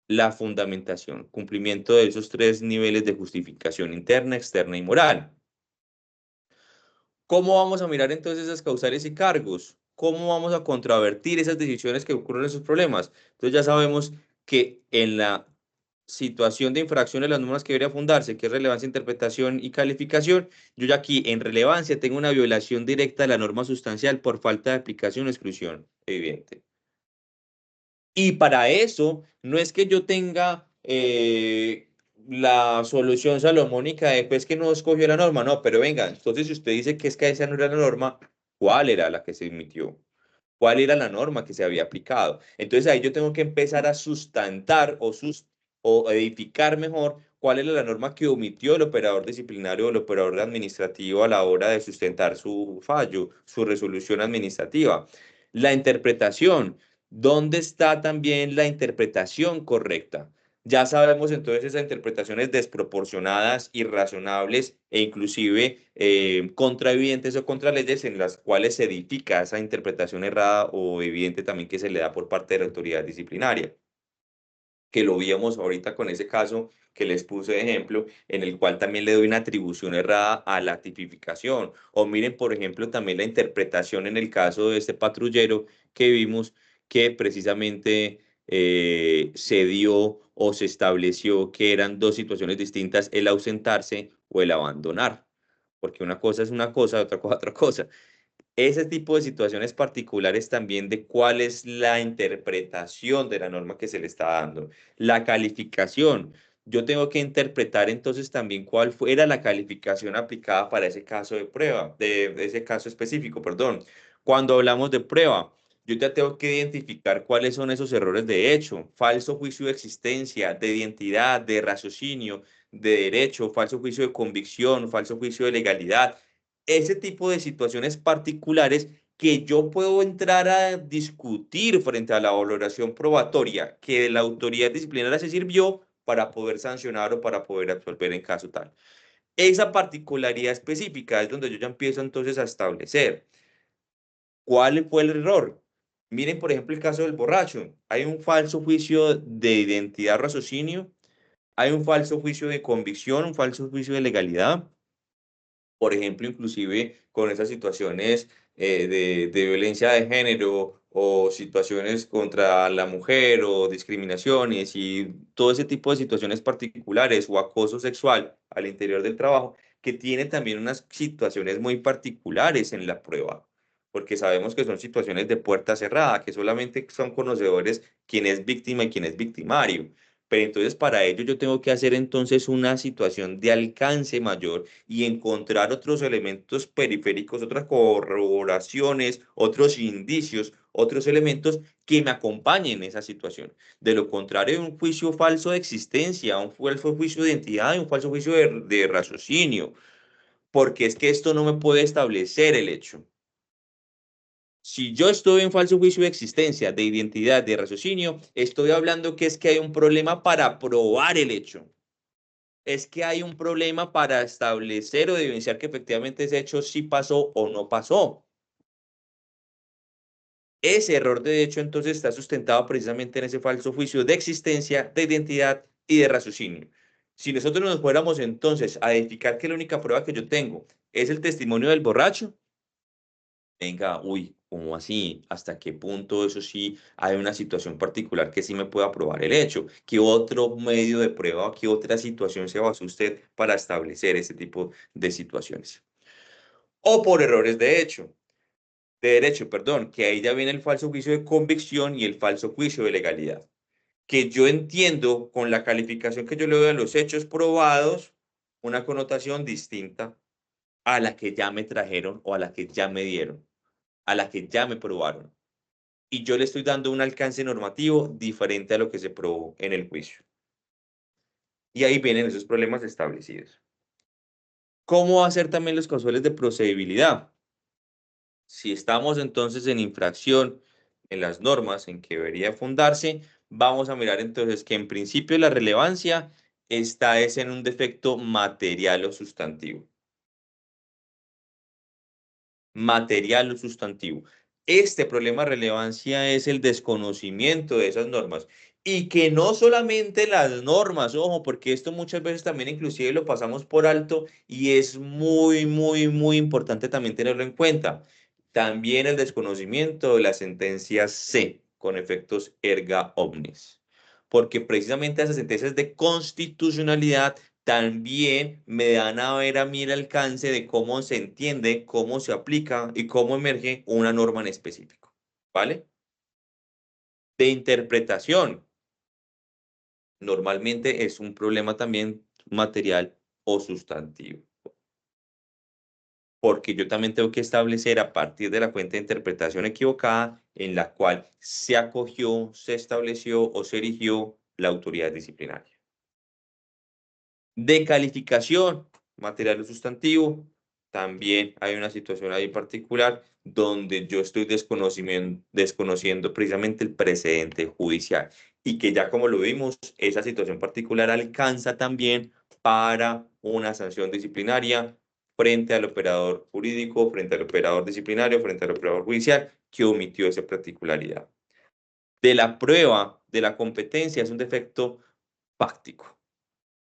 la fundamentación, cumplimiento de esos tres niveles de justificación interna, externa y moral. ¿Cómo vamos a mirar entonces esas causales y cargos? ¿Cómo vamos a contravertir esas decisiones que ocurren en esos problemas? Entonces ya sabemos que en la situación de infracción de las normas que debería fundarse, que es relevancia, interpretación y calificación, yo ya aquí en relevancia tengo una violación directa de la norma sustancial por falta de aplicación o exclusión evidente. Y para eso, no es que yo tenga la solución salomónica de pues que no escogió la norma, no, pero venga, entonces si usted dice que es que esa no era la norma, ¿cuál era la que se emitió? ¿Cuál era la norma que se había aplicado? Entonces ahí yo tengo que empezar a sustentar o edificar mejor cuál era la norma que omitió el operador disciplinario o el operador administrativo a la hora de sustentar su fallo, su resolución administrativa. La interpretación. ¿Dónde está también la interpretación correcta? Ya sabemos entonces esas interpretaciones desproporcionadas, irrazonables e inclusive contraevidentes o contraleyes en las cuales se edifica esa interpretación errada o evidente también que se le da por parte de la autoridad disciplinaria, que lo víamos ahorita con ese caso que les puse de ejemplo, en el cual también le doy una atribución errada a la tipificación. O miren, por ejemplo, también la interpretación en el caso de este patrullero que vimos que precisamente se dio o se estableció que eran dos situaciones distintas, el ausentarse o el abandonar. Porque una cosa es una cosa, otra cosa otra cosa. Ese tipo de situaciones particulares también de cuál es la interpretación de la norma que se le está dando. La calificación. Yo tengo que interpretar entonces también cuál era la calificación aplicada para ese caso de prueba, de ese caso específico, perdón. Cuando hablamos de prueba, yo ya tengo que identificar cuáles son esos errores de hecho, falso juicio de existencia, de identidad, de raciocinio, de derecho, falso juicio de convicción, falso juicio de legalidad, ese tipo de situaciones particulares que yo puedo entrar a discutir frente a la valoración probatoria que la autoridad disciplinaria se sirvió para poder sancionar o para poder absolver en caso tal. Esa particularidad específica es donde yo ya empiezo entonces a establecer cuál fue el error. Miren, por ejemplo, el caso del borracho. Hay un falso juicio de identidad raciocinio, hay un falso juicio de convicción, un falso juicio de legalidad, por ejemplo, inclusive con esas situaciones de violencia de género o situaciones contra la mujer o discriminaciones y todo ese tipo de situaciones particulares o acoso sexual al interior del trabajo, que tiene también unas situaciones muy particulares en la prueba. porque sabemos que son situaciones de puerta cerrada, que solamente son conocedores quién es víctima y quién es victimario. Pero entonces para ello yo tengo que hacer entonces una situación de alcance mayor y encontrar otros elementos periféricos, otras corroboraciones, otros indicios, otros elementos que me acompañen en esa situación. De lo contrario, un juicio falso de existencia, un falso juicio de identidad, un falso juicio de raciocinio, porque es que esto no me puede establecer el hecho. Si yo estoy en falso juicio de existencia, de identidad, de raciocinio, estoy hablando que es que hay un problema para probar el hecho. Es que hay un problema para establecer o evidenciar que efectivamente ese hecho sí pasó o no pasó. Ese error de hecho entonces está sustentado precisamente en ese falso juicio de existencia, de identidad y de raciocinio. Si nosotros nos fuéramos entonces a edificar que la única prueba que yo tengo es el testimonio del borracho, venga, uy, ¿cómo así? ¿Hasta qué punto eso sí hay una situación particular que sí me pueda probar el hecho? ¿Qué otro medio de prueba o qué otra situación se basó usted para establecer ese tipo de situaciones? O por errores de derecho, perdón, que ahí ya viene el falso juicio de convicción y el falso juicio de legalidad. Que yo entiendo con la calificación que yo le doy a los hechos probados una connotación distinta a la que ya me trajeron o a la que ya me dieron, a la que ya me probaron. Y yo le estoy dando un alcance normativo diferente a lo que se probó en el juicio. Y ahí vienen esos problemas establecidos. ¿Cómo hacer también los causales de procedibilidad? Si estamos entonces en infracción en las normas en que debería fundarse, vamos a mirar entonces que en principio la relevancia está es en un defecto material o sustantivo. Material o sustantivo. Este problema de relevancia es el desconocimiento de esas normas y que no solamente las normas, ojo, porque esto muchas veces también inclusive lo pasamos por alto y es muy importante también tenerlo en cuenta. También el desconocimiento de la sentencia C con efectos erga omnes, porque precisamente esas sentencias de constitucionalidad también me dan a ver a mí el alcance de cómo se entiende, cómo se aplica y cómo emerge una norma en específico, ¿vale? De interpretación, normalmente es un problema también material o sustantivo, porque yo también tengo que establecer a partir de la fuente de interpretación equivocada en la cual se acogió, se estableció o se erigió la autoridad disciplinaria. De calificación, material o sustantivo, también hay una situación ahí particular donde yo estoy desconociendo precisamente el precedente judicial y que ya como lo vimos, esa situación particular alcanza también para una sanción disciplinaria frente al operador jurídico, frente al operador disciplinario, frente al operador judicial que omitió esa particularidad. De la prueba de la competencia es un defecto fáctico.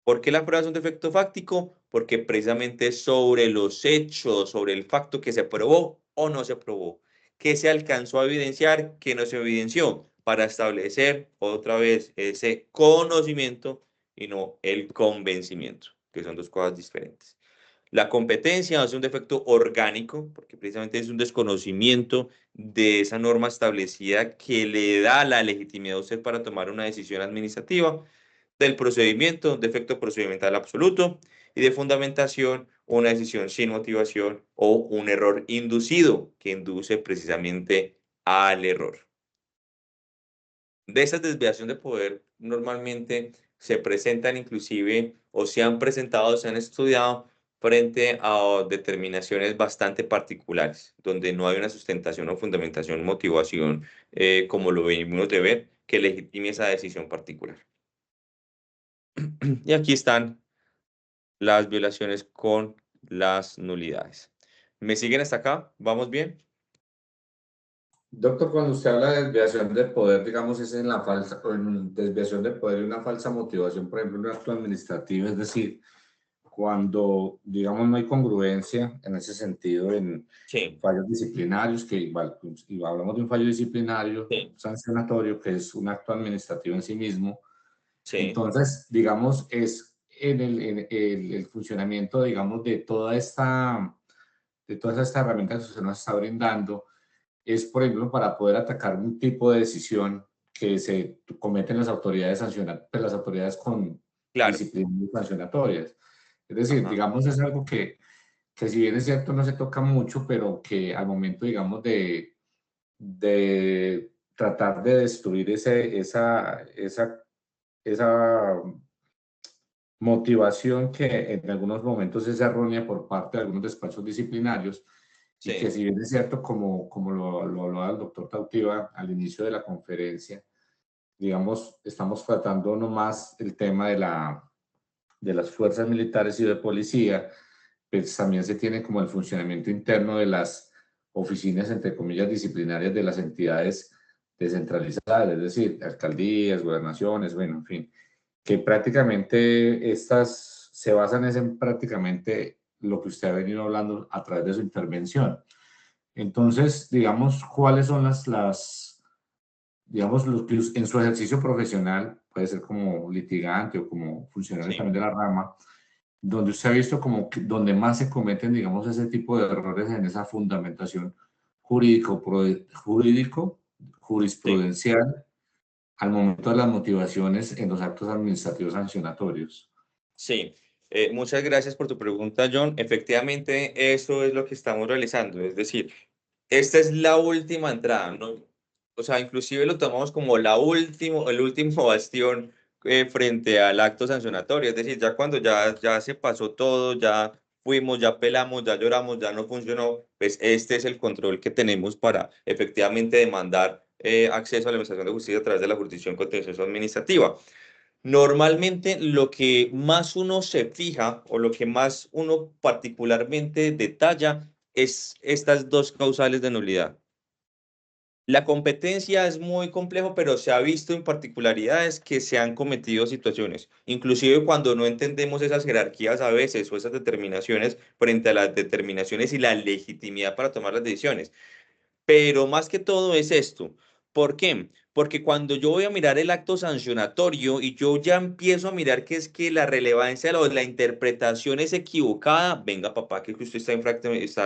¿Por qué la prueba es un defecto fáctico? Porque precisamente sobre los hechos, sobre el facto que se probó o no se probó, que se alcanzó a evidenciar, que no se evidenció, para establecer otra vez ese conocimiento y no el convencimiento, que son dos cosas diferentes. La competencia es un defecto orgánico, porque precisamente es un desconocimiento de esa norma establecida que le da la legitimidad a usted para tomar una decisión administrativa. Del procedimiento, un defecto procedimental absoluto. Y de fundamentación, una decisión sin motivación o un error inducido que induce precisamente al error. De esa desviación de poder normalmente se presentan inclusive o se han presentado, se han estudiado frente a determinaciones bastante particulares, donde no hay una sustentación o fundamentación, motivación, como lo venimos de ver, que legitime esa decisión particular. Y aquí están las violaciones con las nulidades. ¿Me siguen hasta acá? ¿Vamos bien? Doctor, cuando usted habla de desviación de poder, digamos, es en la falsa, o en desviación de poder y una falsa motivación, por ejemplo, un acto administrativo, es decir, cuando, digamos, no hay congruencia en ese sentido en Sí, fallos disciplinarios, que igual, pues, y hablamos de un fallo disciplinario sí, sancionatorio, que es un acto administrativo en sí mismo. sí, Entonces, digamos, es en el funcionamiento, digamos, de todas estas herramientas que usted nos está brindando, es, por ejemplo, para poder atacar un tipo de decisión que se cometen las autoridades las autoridades con Claro. disciplinas sancionatorias. Es decir, Ajá. digamos, es algo que si bien es cierto no se toca mucho, pero que al momento, digamos, de tratar de destruir esa motivación que en algunos momentos es errónea por parte de algunos despachos disciplinarios, y que Sí, si bien es cierto, como lo hablaba el doctor Tautiva al inicio de la conferencia, digamos, estamos tratando nomás el tema de las fuerzas militares y de policía, pues también se tiene como el funcionamiento interno de las oficinas, entre comillas, disciplinarias de las entidades descentralizadas, es decir, alcaldías, gobernaciones, bueno, en fin, que prácticamente estas se basan en prácticamente lo que usted ha venido hablando a través de su intervención. Entonces, digamos, ¿cuáles son digamos, los que en su ejercicio profesional, puede ser como litigante o como funcionario sí. también de la rama, donde usted ha visto como que donde más se cometen, digamos, ese tipo de errores en esa fundamentación jurisprudencial al momento de las motivaciones en los actos administrativos sancionatorios? Sí, muchas gracias por tu pregunta, John. Efectivamente, eso es lo que estamos realizando. Es decir, esta es la última entrada, ¿no? O sea, inclusive lo tomamos como el último bastión frente al acto sancionatorio. Es decir, ya cuando ya se pasó todo, ya fuimos, ya pelamos, ya lloramos, ya no funcionó, pues este es el control que tenemos para efectivamente demandar acceso a la administración de justicia a través de la jurisdicción contencioso administrativa. Normalmente lo que más uno se fija o lo que más uno particularmente detalla es estas dos causales de nulidad. La competencia es muy complejo, pero se ha visto en particularidades que se han cometido situaciones, inclusive cuando no entendemos esas jerarquías a veces o esas determinaciones frente a las determinaciones y la legitimidad para tomar las decisiones. Pero más que todo es esto. ¿Por qué? Porque cuando yo voy a mirar el acto sancionatorio y yo ya empiezo a mirar que es que la relevancia o la interpretación es equivocada, venga papá, que usted está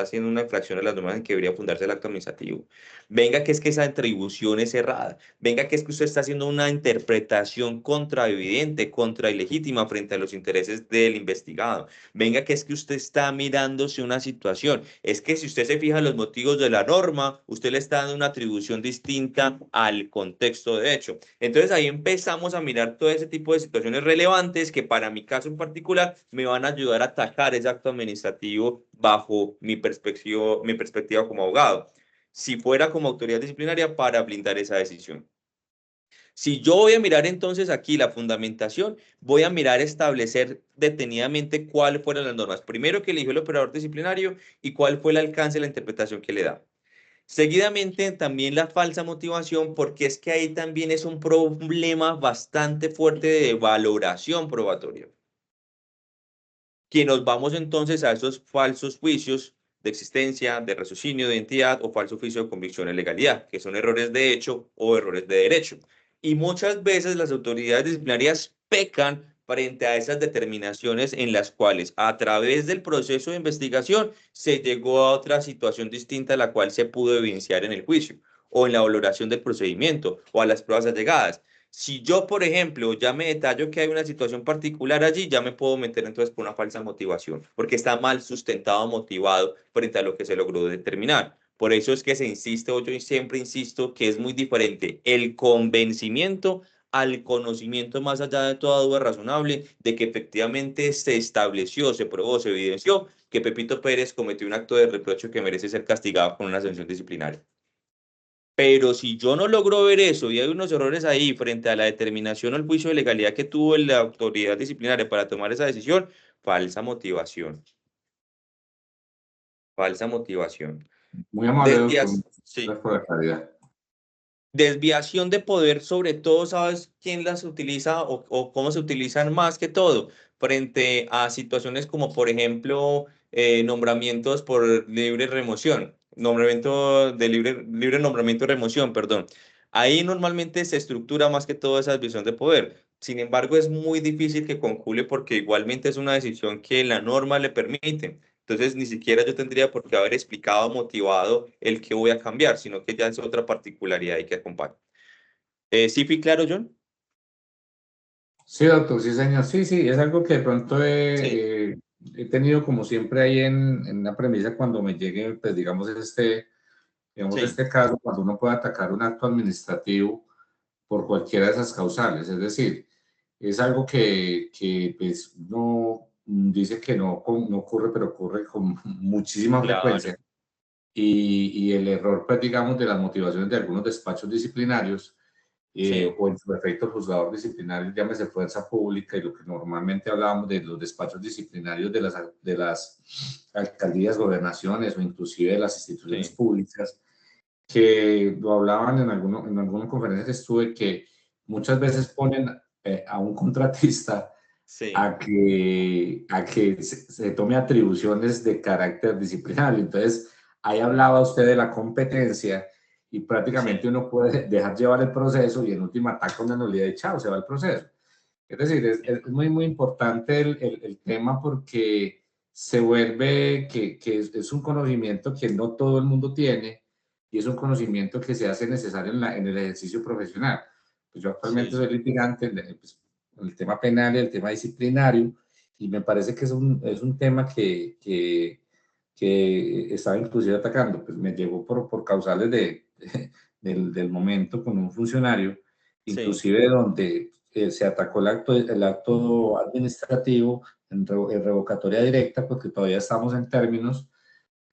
haciendo una infracción a las normas en que debería fundarse el acto administrativo. Venga que es que esa atribución es errada. Venga que es que usted está haciendo una interpretación contraevidente, contra ilegítima frente a los intereses del investigado. Venga que es que usted está mirándose una situación. Es que si usted se fija en los motivos de la norma, usted le está dando una atribución distinta al contexto de hecho. Entonces ahí empezamos a mirar todo ese tipo de situaciones relevantes que para mi caso en particular me van a ayudar a atacar ese acto administrativo bajo mi perspectiva como abogado. Si fuera como autoridad disciplinaria para blindar esa decisión. Si yo voy a mirar entonces aquí la fundamentación, voy a mirar establecer detenidamente cuáles fueron las normas. Primero que eligió el operador disciplinario y cuál fue el alcance de la interpretación que le da. Seguidamente también la falsa motivación, porque es que ahí también es un problema bastante fuerte de valoración probatoria. Que nos vamos entonces a esos falsos juicios de existencia, de raciocinio, de identidad o falso juicio de convicción en legalidad, que son errores de hecho o errores de derecho. Y muchas veces las autoridades disciplinarias pecan frente a esas determinaciones en las cuales a través del proceso de investigación se llegó a otra situación distinta a la cual se pudo evidenciar en el juicio o en la valoración del procedimiento o a las pruebas allegadas. Si yo, por ejemplo, ya me detallo que hay una situación particular allí, ya me puedo meter entonces por una falsa motivación, porque está mal sustentado, motivado frente a lo que se logró determinar. Por eso es que se insiste, o yo siempre insisto, que es muy diferente el convencimiento al conocimiento más allá de toda duda razonable de que efectivamente se estableció, se probó, se evidenció que Pepito Pérez cometió un acto de reproche que merece ser castigado con una sanción disciplinaria. Pero si yo no logro ver eso y hay unos errores ahí frente a la determinación o el juicio de legalidad que tuvo la autoridad disciplinaria para tomar esa decisión, falsa motivación. Falsa motivación. Muy amable, doctor. Sí. Gracias por la claridad. Desviación de poder, sobre todo, ¿sabes quién las utiliza o cómo se utilizan más que todo? Frente a situaciones como, por ejemplo, nombramientos por libre remoción, nombramiento de libre nombramiento y remoción, perdón. Ahí normalmente se estructura más que todo esa desviación de poder. Sin embargo, es muy difícil que concule porque igualmente es una decisión que la norma le permite. Entonces, ni siquiera yo tendría por qué haber explicado, motivado el que voy a cambiar, sino que ya es otra particularidad y que acompaña. ¿Sí fui claro, John? Sí, doctor, sí, señor. Sí, sí, es algo que de pronto Sí, he tenido como siempre ahí en la premisa cuando me llegue, pues digamos sí, este caso, cuando uno puede atacar un acto administrativo por cualquiera de esas causales. Es decir, es algo que pues, no dice que no ocurre, pero ocurre con muchísima claro, frecuencia. Y el error, pues, digamos, de las motivaciones de algunos despachos disciplinarios sí, o en su efecto el juzgador disciplinario, llámese fuerza pública, y lo que normalmente hablábamos de los despachos disciplinarios de las alcaldías, gobernaciones o inclusive de las instituciones sí, públicas, que lo hablaban en alguna conferencia que estuve, que muchas veces ponen a un contratista sí, a que se tome atribuciones de carácter disciplinario. Entonces, ahí hablaba usted de la competencia y prácticamente sí, uno puede dejar llevar el proceso y en última ataca una nulidad y chao, se va el proceso. Es decir, es muy, muy importante el tema porque se vuelve que es un conocimiento que no todo el mundo tiene y es un conocimiento que se hace necesario en el ejercicio profesional. Pues yo sí, actualmente soy sí, litigante pues, el tema penal y el tema disciplinario, y me parece que es un tema que estaba inclusive atacando. Pues me llegó por causales del momento con un funcionario, sí, inclusive donde se atacó el acto administrativo en revocatoria directa, porque todavía estamos en términos,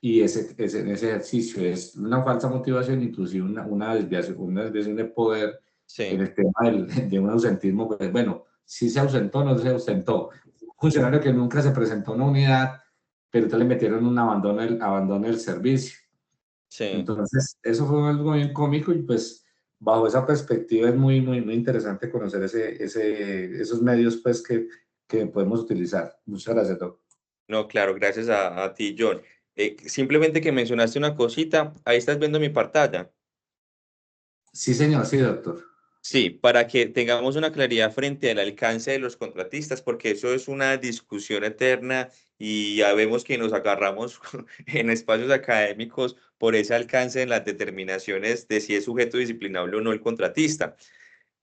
y en ese ejercicio es una falsa motivación, inclusive una desviación de poder en sí, el tema de un ausentismo. Pues bueno, si se ausentó o no se ausentó. Un funcionario que nunca se presentó a una unidad, pero entonces le metieron un abandono del servicio. sí. Entonces, eso fue algo bien cómico y pues bajo esa perspectiva es muy, muy, muy interesante conocer esos medios pues que podemos utilizar. Muchas gracias, doctor. No, claro, gracias a ti, John. Simplemente que mencionaste una cosita, ahí estás viendo mi pantalla. Sí, señor, sí, doctor. Sí, para que tengamos una claridad frente al alcance de los contratistas, porque eso es una discusión eterna y ya vemos que nos agarramos en espacios académicos por ese alcance en las determinaciones de si es sujeto disciplinable o no el contratista.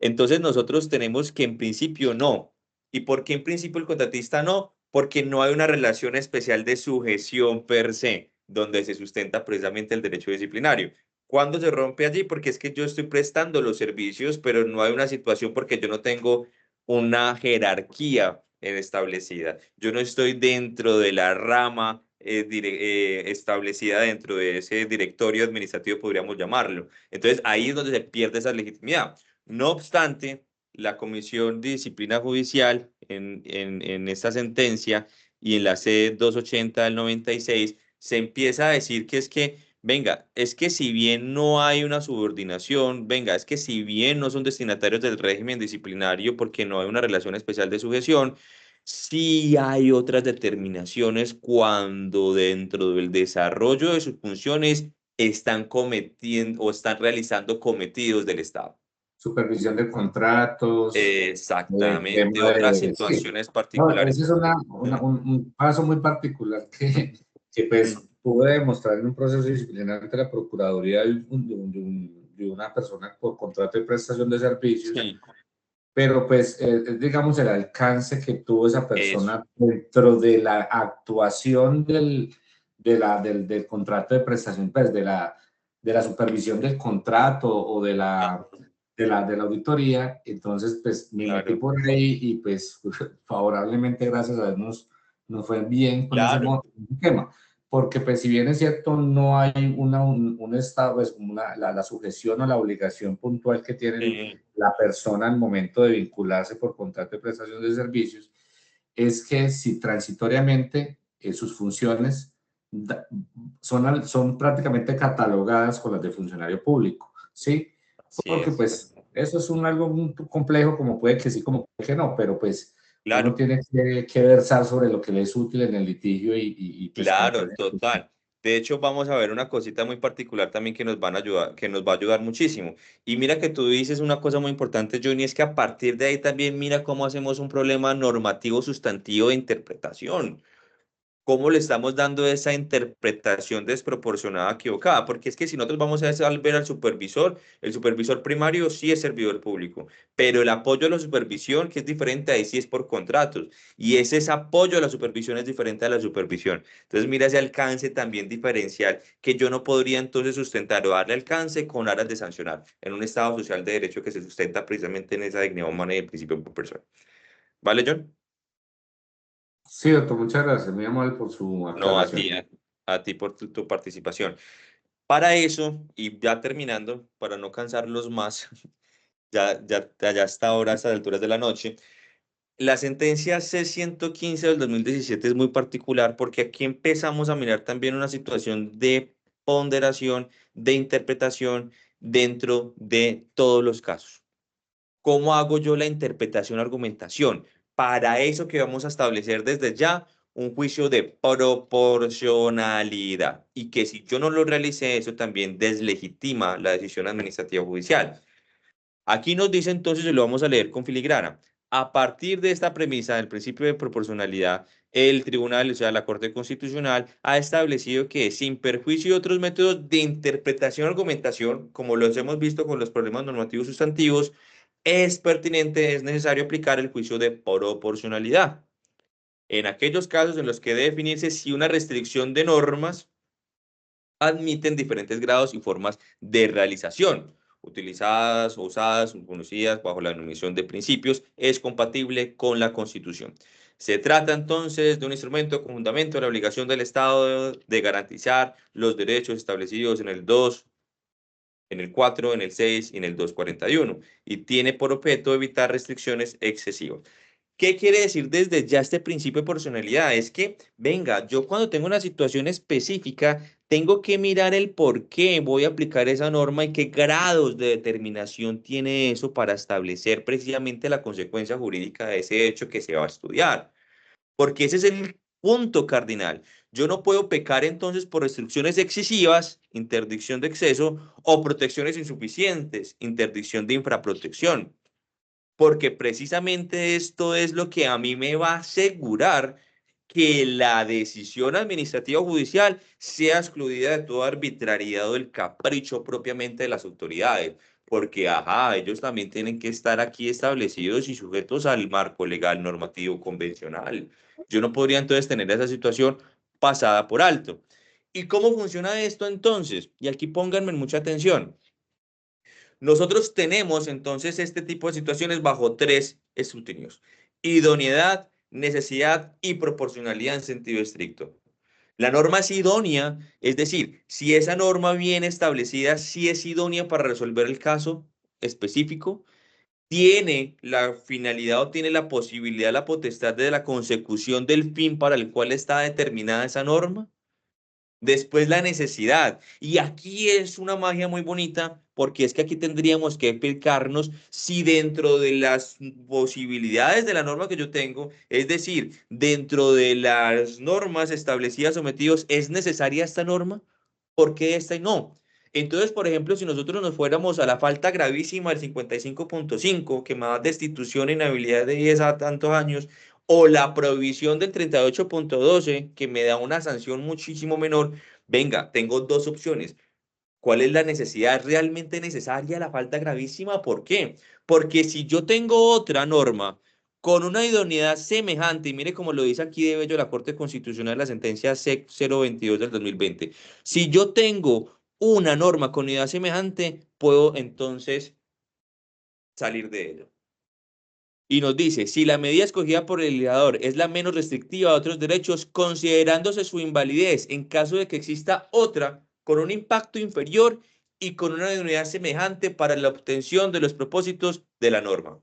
Entonces nosotros tenemos que en principio no. ¿Y por qué en principio el contratista no? Porque no hay una relación especial de sujeción per se, donde se sustenta precisamente el derecho disciplinario. ¿Cuándo se rompe allí? Porque es que yo estoy prestando los servicios, pero no hay una situación porque yo no tengo una jerarquía establecida. Yo no estoy dentro de la rama establecida dentro de ese directorio administrativo, podríamos llamarlo. Entonces ahí es donde se pierde esa legitimidad. No obstante, la Comisión de Disciplina Judicial en esta sentencia y en la C-280 del 96 se empieza a decir que es que, venga, es que si bien no hay una subordinación, venga, es que si bien no son destinatarios del régimen disciplinario porque no hay una relación especial de sujeción, sí hay otras determinaciones cuando dentro del desarrollo de sus funciones están cometiendo o están realizando cometidos del Estado. Supervisión de contratos, el Exactamente, tema otras de... Sí, situaciones no, particulares. ese es un caso muy particular que Mm, pues pude demostrar en un proceso disciplinario ante la Procuraduría de una persona por contrato de prestación de servicios, sí, pero pues digamos el alcance que tuvo esa eso, persona dentro de la actuación del contrato de prestación, pues de la supervisión del contrato o de la auditoría. Entonces pues me metí claro, por ahí y pues favorablemente, gracias a Dios, nos fue bien con ese claro, tema. Porque pues si bien es cierto, no hay un estado, pues, la sujeción o la obligación puntual que tienen sí, la persona al momento de vincularse por contrato de prestación de servicios, es que si transitoriamente sus funciones son prácticamente catalogadas con las de funcionario público, ¿sí? así Porque es. pues eso es algo muy complejo, como puede que sí, como puede que no, pero pues uno Claro, tiene que versar sobre lo que le es útil en el litigio y pues claro, conocer. total. De hecho, vamos a ver una cosita muy particular también que nos van a ayudar, que nos va a ayudar muchísimo. Y mira que tú dices una cosa muy importante, Johnny, es que a partir de ahí también mira cómo hacemos un problema normativo sustantivo de interpretación. ¿Cómo le estamos dando esa interpretación desproporcionada, equivocada? Porque es que si nosotros vamos a ver al supervisor, el supervisor primario sí es servidor público, pero el apoyo a la supervisión, que es diferente, ahí sí es por contratos. Y ese apoyo a la supervisión es diferente a la supervisión. Entonces, mira ese alcance también diferencial que yo no podría entonces sustentar o darle alcance con aras de sancionar en un Estado social de derecho que se sustenta precisamente en esa dignidad humana y el principio por persona. ¿Vale, John? Sí, doctor, muchas gracias. Muy amable por su No, aclaración. a ti por tu participación. Para eso, y ya terminando, para no cansarlos más, ya está ahora a estas alturas de la noche, la sentencia C-115 del 2017 es muy particular porque aquí empezamos a mirar también una situación de ponderación, de interpretación dentro de todos los casos. ¿Cómo hago yo la interpretación, argumentación? Para eso que vamos a establecer desde ya un juicio de proporcionalidad y que si yo no lo realicé, eso también deslegitima la decisión administrativa judicial. Aquí nos dice entonces, y lo vamos a leer con filigrana, a partir de esta premisa del principio de proporcionalidad, el tribunal, o sea, la Corte Constitucional, ha establecido que sin perjuicio de otros métodos de interpretación y argumentación, como los hemos visto con los problemas normativos sustantivos, es pertinente, es necesario aplicar el juicio de proporcionalidad. En aquellos casos en los que debe definirse si una restricción de normas admiten diferentes grados y formas de realización, utilizadas o usadas o conocidas bajo la denominación de principios, es compatible con la Constitución. Se trata entonces de un instrumento con fundamento de la obligación del Estado de garantizar los derechos establecidos en el 2, en el 4, en el 6 y en el 241, y tiene por objeto evitar restricciones excesivas. ¿Qué quiere decir desde ya este principio de proporcionalidad? Es que, venga, yo cuando tengo una situación específica, tengo que mirar el por qué voy a aplicar esa norma y qué grados de determinación tiene eso para establecer precisamente la consecuencia jurídica de ese hecho que se va a estudiar. Porque ese es el punto cardinal. Yo no puedo pecar entonces por restricciones excesivas, interdicción de exceso, o protecciones insuficientes, interdicción de infraprotección, porque precisamente esto es lo que a mí me va a asegurar que la decisión administrativa o judicial sea excluida de toda arbitrariedad o del capricho propiamente de las autoridades, porque, ajá, ellos también tienen que estar aquí establecidos y sujetos al marco legal normativo convencional. Yo no podría entonces tener esa situación pasada por alto. ¿Y cómo funciona esto entonces? Y aquí pónganme mucha atención. Nosotros tenemos entonces este tipo de situaciones bajo tres escrutinios: idoneidad, necesidad y proporcionalidad en sentido estricto. La norma es idónea, es decir, si esa norma bien establecida, si es idónea para resolver el caso específico, tiene la finalidad o tiene la posibilidad, la potestad de la consecución del fin para el cual está determinada esa norma. Después la necesidad. Y aquí es una magia muy bonita porque es que aquí tendríamos que explicarnos si dentro de las posibilidades de la norma que yo tengo, es decir, dentro de las normas establecidas sometidos, ¿es necesaria esta norma? ¿Por qué esta y no? Entonces, por ejemplo, si nosotros nos fuéramos a la falta gravísima del 55.5, que me da destitución e inhabilidad de 10 a tantos años, o la prohibición del 38.12, que me da una sanción muchísimo menor, venga, tengo dos opciones. ¿Cuál es la necesidad realmente necesaria, la falta gravísima? ¿Por qué? Porque si yo tengo otra norma con una idoneidad semejante, y mire cómo lo dice aquí de bello la Corte Constitucional, la sentencia CEC 022 del 2020, si yo tengo una norma con idoneidad semejante, puedo entonces salir de ello. Y nos dice, si la medida escogida por el legislador es la menos restrictiva de otros derechos, considerándose su invalidez en caso de que exista otra con un impacto inferior y con una idoneidad semejante para la obtención de los propósitos de la norma.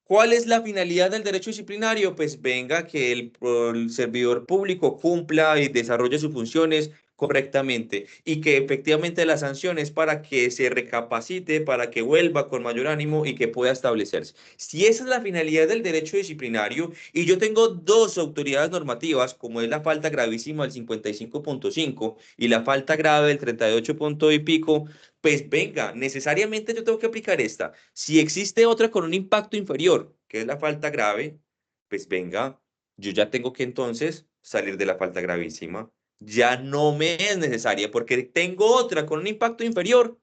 ¿Cuál es la finalidad del derecho disciplinario? Pues venga, que el servidor público cumpla y desarrolle sus funciones correctamente y que efectivamente la sanción es para que se recapacite, para que vuelva con mayor ánimo y que pueda establecerse. Si esa es la finalidad del derecho disciplinario y yo tengo dos autoridades normativas, como es la falta gravísima del 55.5 y la falta grave del 38 punto y pico, pues venga, necesariamente yo tengo que aplicar esta. Si existe otra con un impacto inferior, que es la falta grave, pues venga, yo ya tengo que entonces salir de la falta gravísima. Ya no me es necesaria porque tengo otra con un impacto inferior,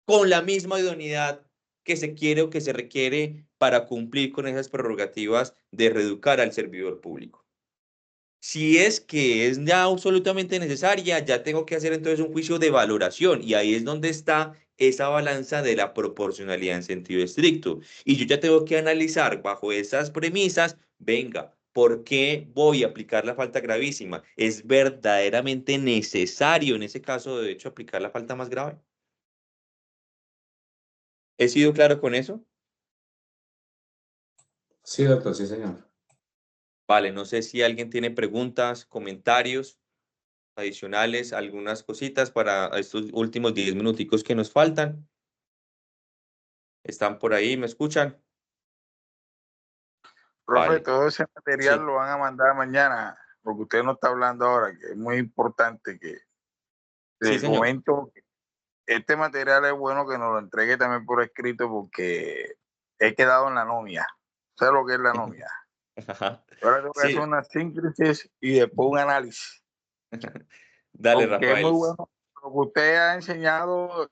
con la misma idoneidad que se quiere o que se requiere para cumplir con esas prerrogativas de reeducar al servidor público. Si es que es ya absolutamente necesaria, ya tengo que hacer entonces un juicio de valoración y ahí es donde está esa balanza de la proporcionalidad en sentido estricto. Y yo ya tengo que analizar bajo esas premisas, venga, ¿por qué voy a aplicar la falta gravísima? ¿Es verdaderamente necesario en ese caso, de hecho, aplicar la falta más grave? ¿He sido claro con eso? Sí, doctor, sí, señor. Vale, no sé si alguien tiene preguntas, comentarios adicionales, algunas cositas para estos últimos 10 minuticos que nos faltan. ¿Están por ahí? ¿Me escuchan? Profe, Vale. todo ese material Sí. lo van a mandar mañana, porque usted no está hablando ahora, que es muy importante que Sí, les señor. comento. Este material es bueno que nos lo entregue también por escrito porque he quedado en la nómina. ¿Sabes lo que es la nómina? Ajá. Ahora tengo que hacer Sí, una síntesis y después un análisis. dale, Porque es muy Rafael. bueno. Lo que usted ha enseñado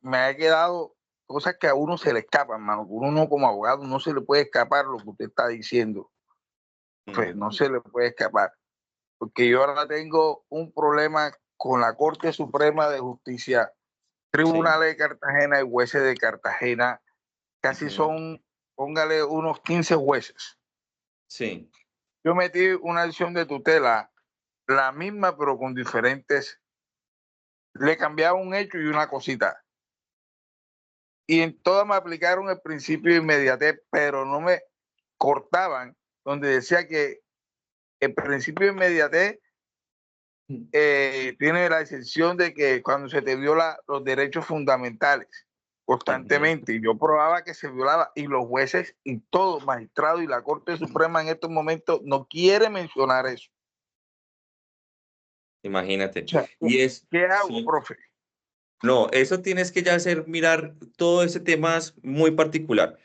me ha quedado cosas que a uno se le escapan, hermano. Uno como abogado no se le puede escapar lo que usted está diciendo. Pues no se le puede escapar. Porque yo ahora tengo un problema con la Corte Suprema de Justicia, Tribunales de Cartagena y jueces de Cartagena. Casi son, póngale, unos 15 jueces. Sí. Yo metí una acción de tutela, la misma, pero con diferentes. Le cambiaba un hecho y una cosita. Y en todas me aplicaron el principio de inmediatez, pero no me cortaban, donde decía que el principio de inmediatez tiene la excepción de que cuando se te viola los derechos fundamentales constantemente, y yo probaba que se violaba, y los jueces y todos, magistrados y la Corte Suprema en estos momentos no quiere mencionar eso. Imagínate. O sea, Y es, ¿qué hago, sí. profe? No, eso tienes que ya hacer, mirar, todo ese tema es muy particular.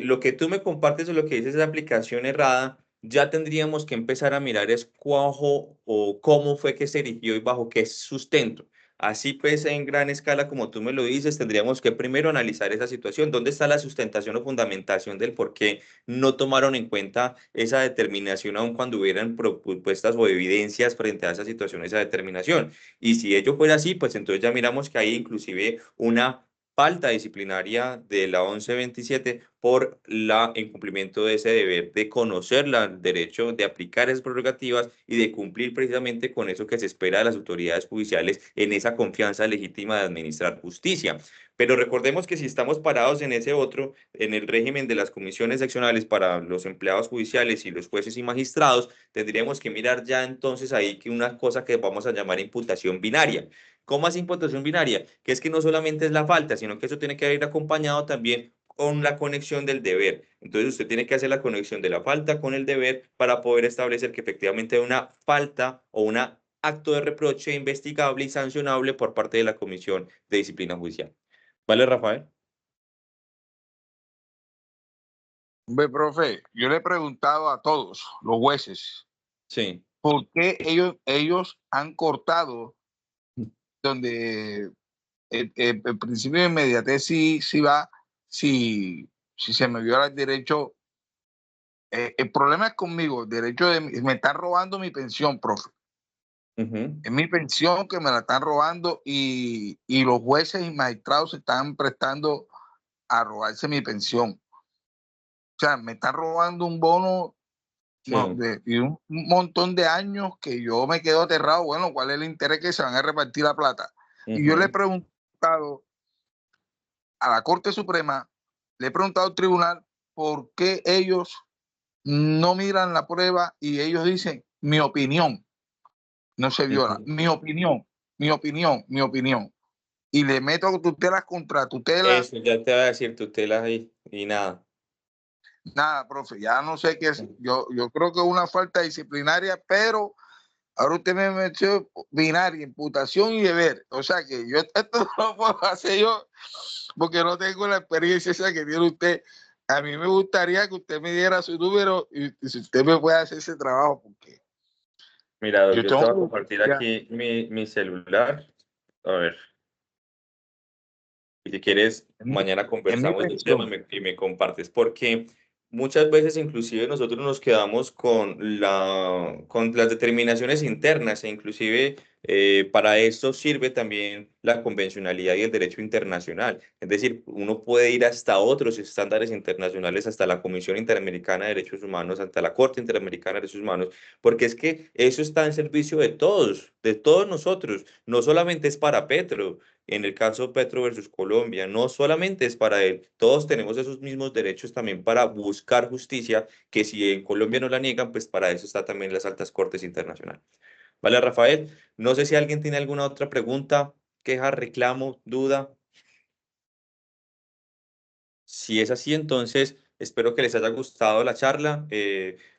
Lo que tú me compartes o lo que dices es aplicación errada, ya tendríamos que empezar a mirar es cuajo o cómo fue que se erigió y bajo qué sustento. Así pues, en gran escala, como tú me lo dices, tendríamos que primero analizar esa situación, dónde está la sustentación o fundamentación del por qué no tomaron en cuenta esa determinación, aun cuando hubieran propuestas o evidencias frente a esa situación, esa determinación. Y si ello fuera así, pues entonces ya miramos que hay inclusive una falta disciplinaria de la 1127 por la incumplimiento de ese deber de conocer el derecho, de aplicar esas prerrogativas y de cumplir precisamente con eso que se espera de las autoridades judiciales en esa confianza legítima de administrar justicia. Pero recordemos que si estamos parados en ese otro, en el régimen de las comisiones seccionales para los empleados judiciales y los jueces y magistrados, tendríamos que mirar ya entonces ahí que una cosa que vamos a llamar imputación binaria. ¿Cómo así imputación binaria? Que es que no solamente es la falta, sino que eso tiene que ir acompañado también con la conexión del deber. Entonces usted tiene que hacer la conexión de la falta con el deber para poder establecer que efectivamente hay una falta o un acto de reproche investigable y sancionable por parte de la Comisión de Disciplina Judicial. ¿Vale, Rafael? Ve, profe, yo le he preguntado a todos los jueces Sí. por qué ellos han cortado donde el principio de inmediatez sí va, si se me viola el derecho. El problema es conmigo, el derecho de me están robando mi pensión, profe. Es mi pensión que me la están robando y los jueces y magistrados se están prestando a robarse mi pensión. O sea, me están robando un bono Sí. y un montón de años que yo me quedo aterrado. Bueno, ¿cuál es el interés que se van a repartir la plata? Y yo le he preguntado a la Corte Suprema, le he preguntado al tribunal por qué ellos no miran la prueba y ellos dicen, mi opinión no se viola, mi opinión, mi opinión, mi opinión. Y le meto tutelas contra tutelas. Eso, ya te voy a decir tutela ahí y nada. Nada, profe, ya no sé qué es. Yo creo que es una falta disciplinaria, pero ahora usted me metió binaria, imputación y deber. O sea que yo esto no lo puedo hacer yo porque no tengo la experiencia esa que tiene usted A mí me gustaría que usted me diera su número y si usted me puede hacer ese trabajo, porque Mira, yo yo te tengo voy a compartir ya, aquí mi celular. A ver, y si quieres, mañana es mi conversamos del tema pensión. y me compartes, porque muchas veces inclusive nosotros nos quedamos con las determinaciones internas e inclusive para esto sirve también la convencionalidad y el derecho internacional. Es decir, uno puede ir hasta otros estándares internacionales, hasta la Comisión Interamericana de Derechos Humanos, hasta la Corte Interamericana de Derechos Humanos, porque es que eso está en servicio de todos nosotros, no solamente es para Petro. En el caso Petro versus Colombia, no solamente es para él, todos tenemos esos mismos derechos también para buscar justicia, que si en Colombia no la niegan, pues para eso está también las altas cortes internacionales. Vale, Rafael, no sé si alguien tiene alguna otra pregunta, queja, reclamo, duda. Si es así, entonces espero que les haya gustado la charla.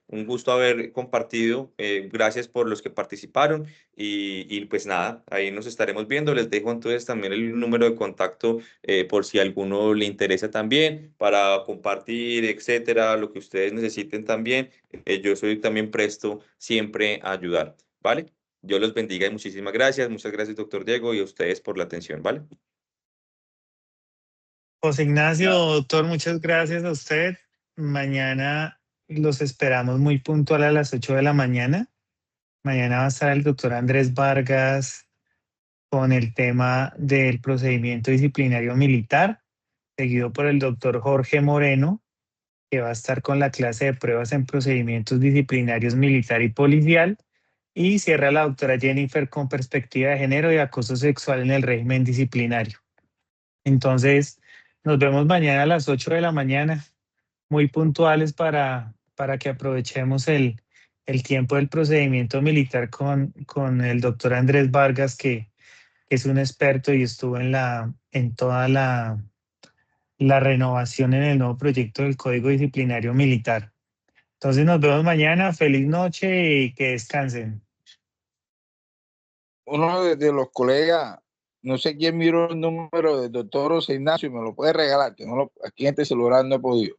Un gusto haber compartido. Gracias por los que participaron. Y pues nada, ahí nos estaremos viendo. Les dejo entonces también el número de contacto por si a alguno le interesa también para compartir, etcétera, lo que ustedes necesiten también. Yo soy también presto siempre a ayudar. ¿Vale? Dios los bendiga y muchísimas gracias. Muchas gracias, doctor Diego, y a ustedes por la atención. ¿Vale? José Ignacio, doctor, muchas gracias a usted. Mañana los esperamos muy puntual a las 8 de la mañana. Mañana va a estar el doctor Andrés Vargas con el tema del procedimiento disciplinario militar, seguido por el doctor Jorge Moreno, que va a estar con la clase de pruebas en procedimientos disciplinarios militar y policial. Y cierra la doctora Jennifer con perspectiva de género y acoso sexual en el régimen disciplinario. Entonces, nos vemos mañana a las 8 de la mañana, muy puntuales para que aprovechemos el tiempo del procedimiento militar con el doctor Andrés Vargas, que es un experto y estuvo en toda la renovación en el nuevo proyecto del Código Disciplinario Militar. Entonces, nos vemos mañana. Feliz noche y que descansen. Uno de los colegas, no sé quién miró el número del doctor José Ignacio y me lo puede regalar, que no lo, aquí en este celular no he podido.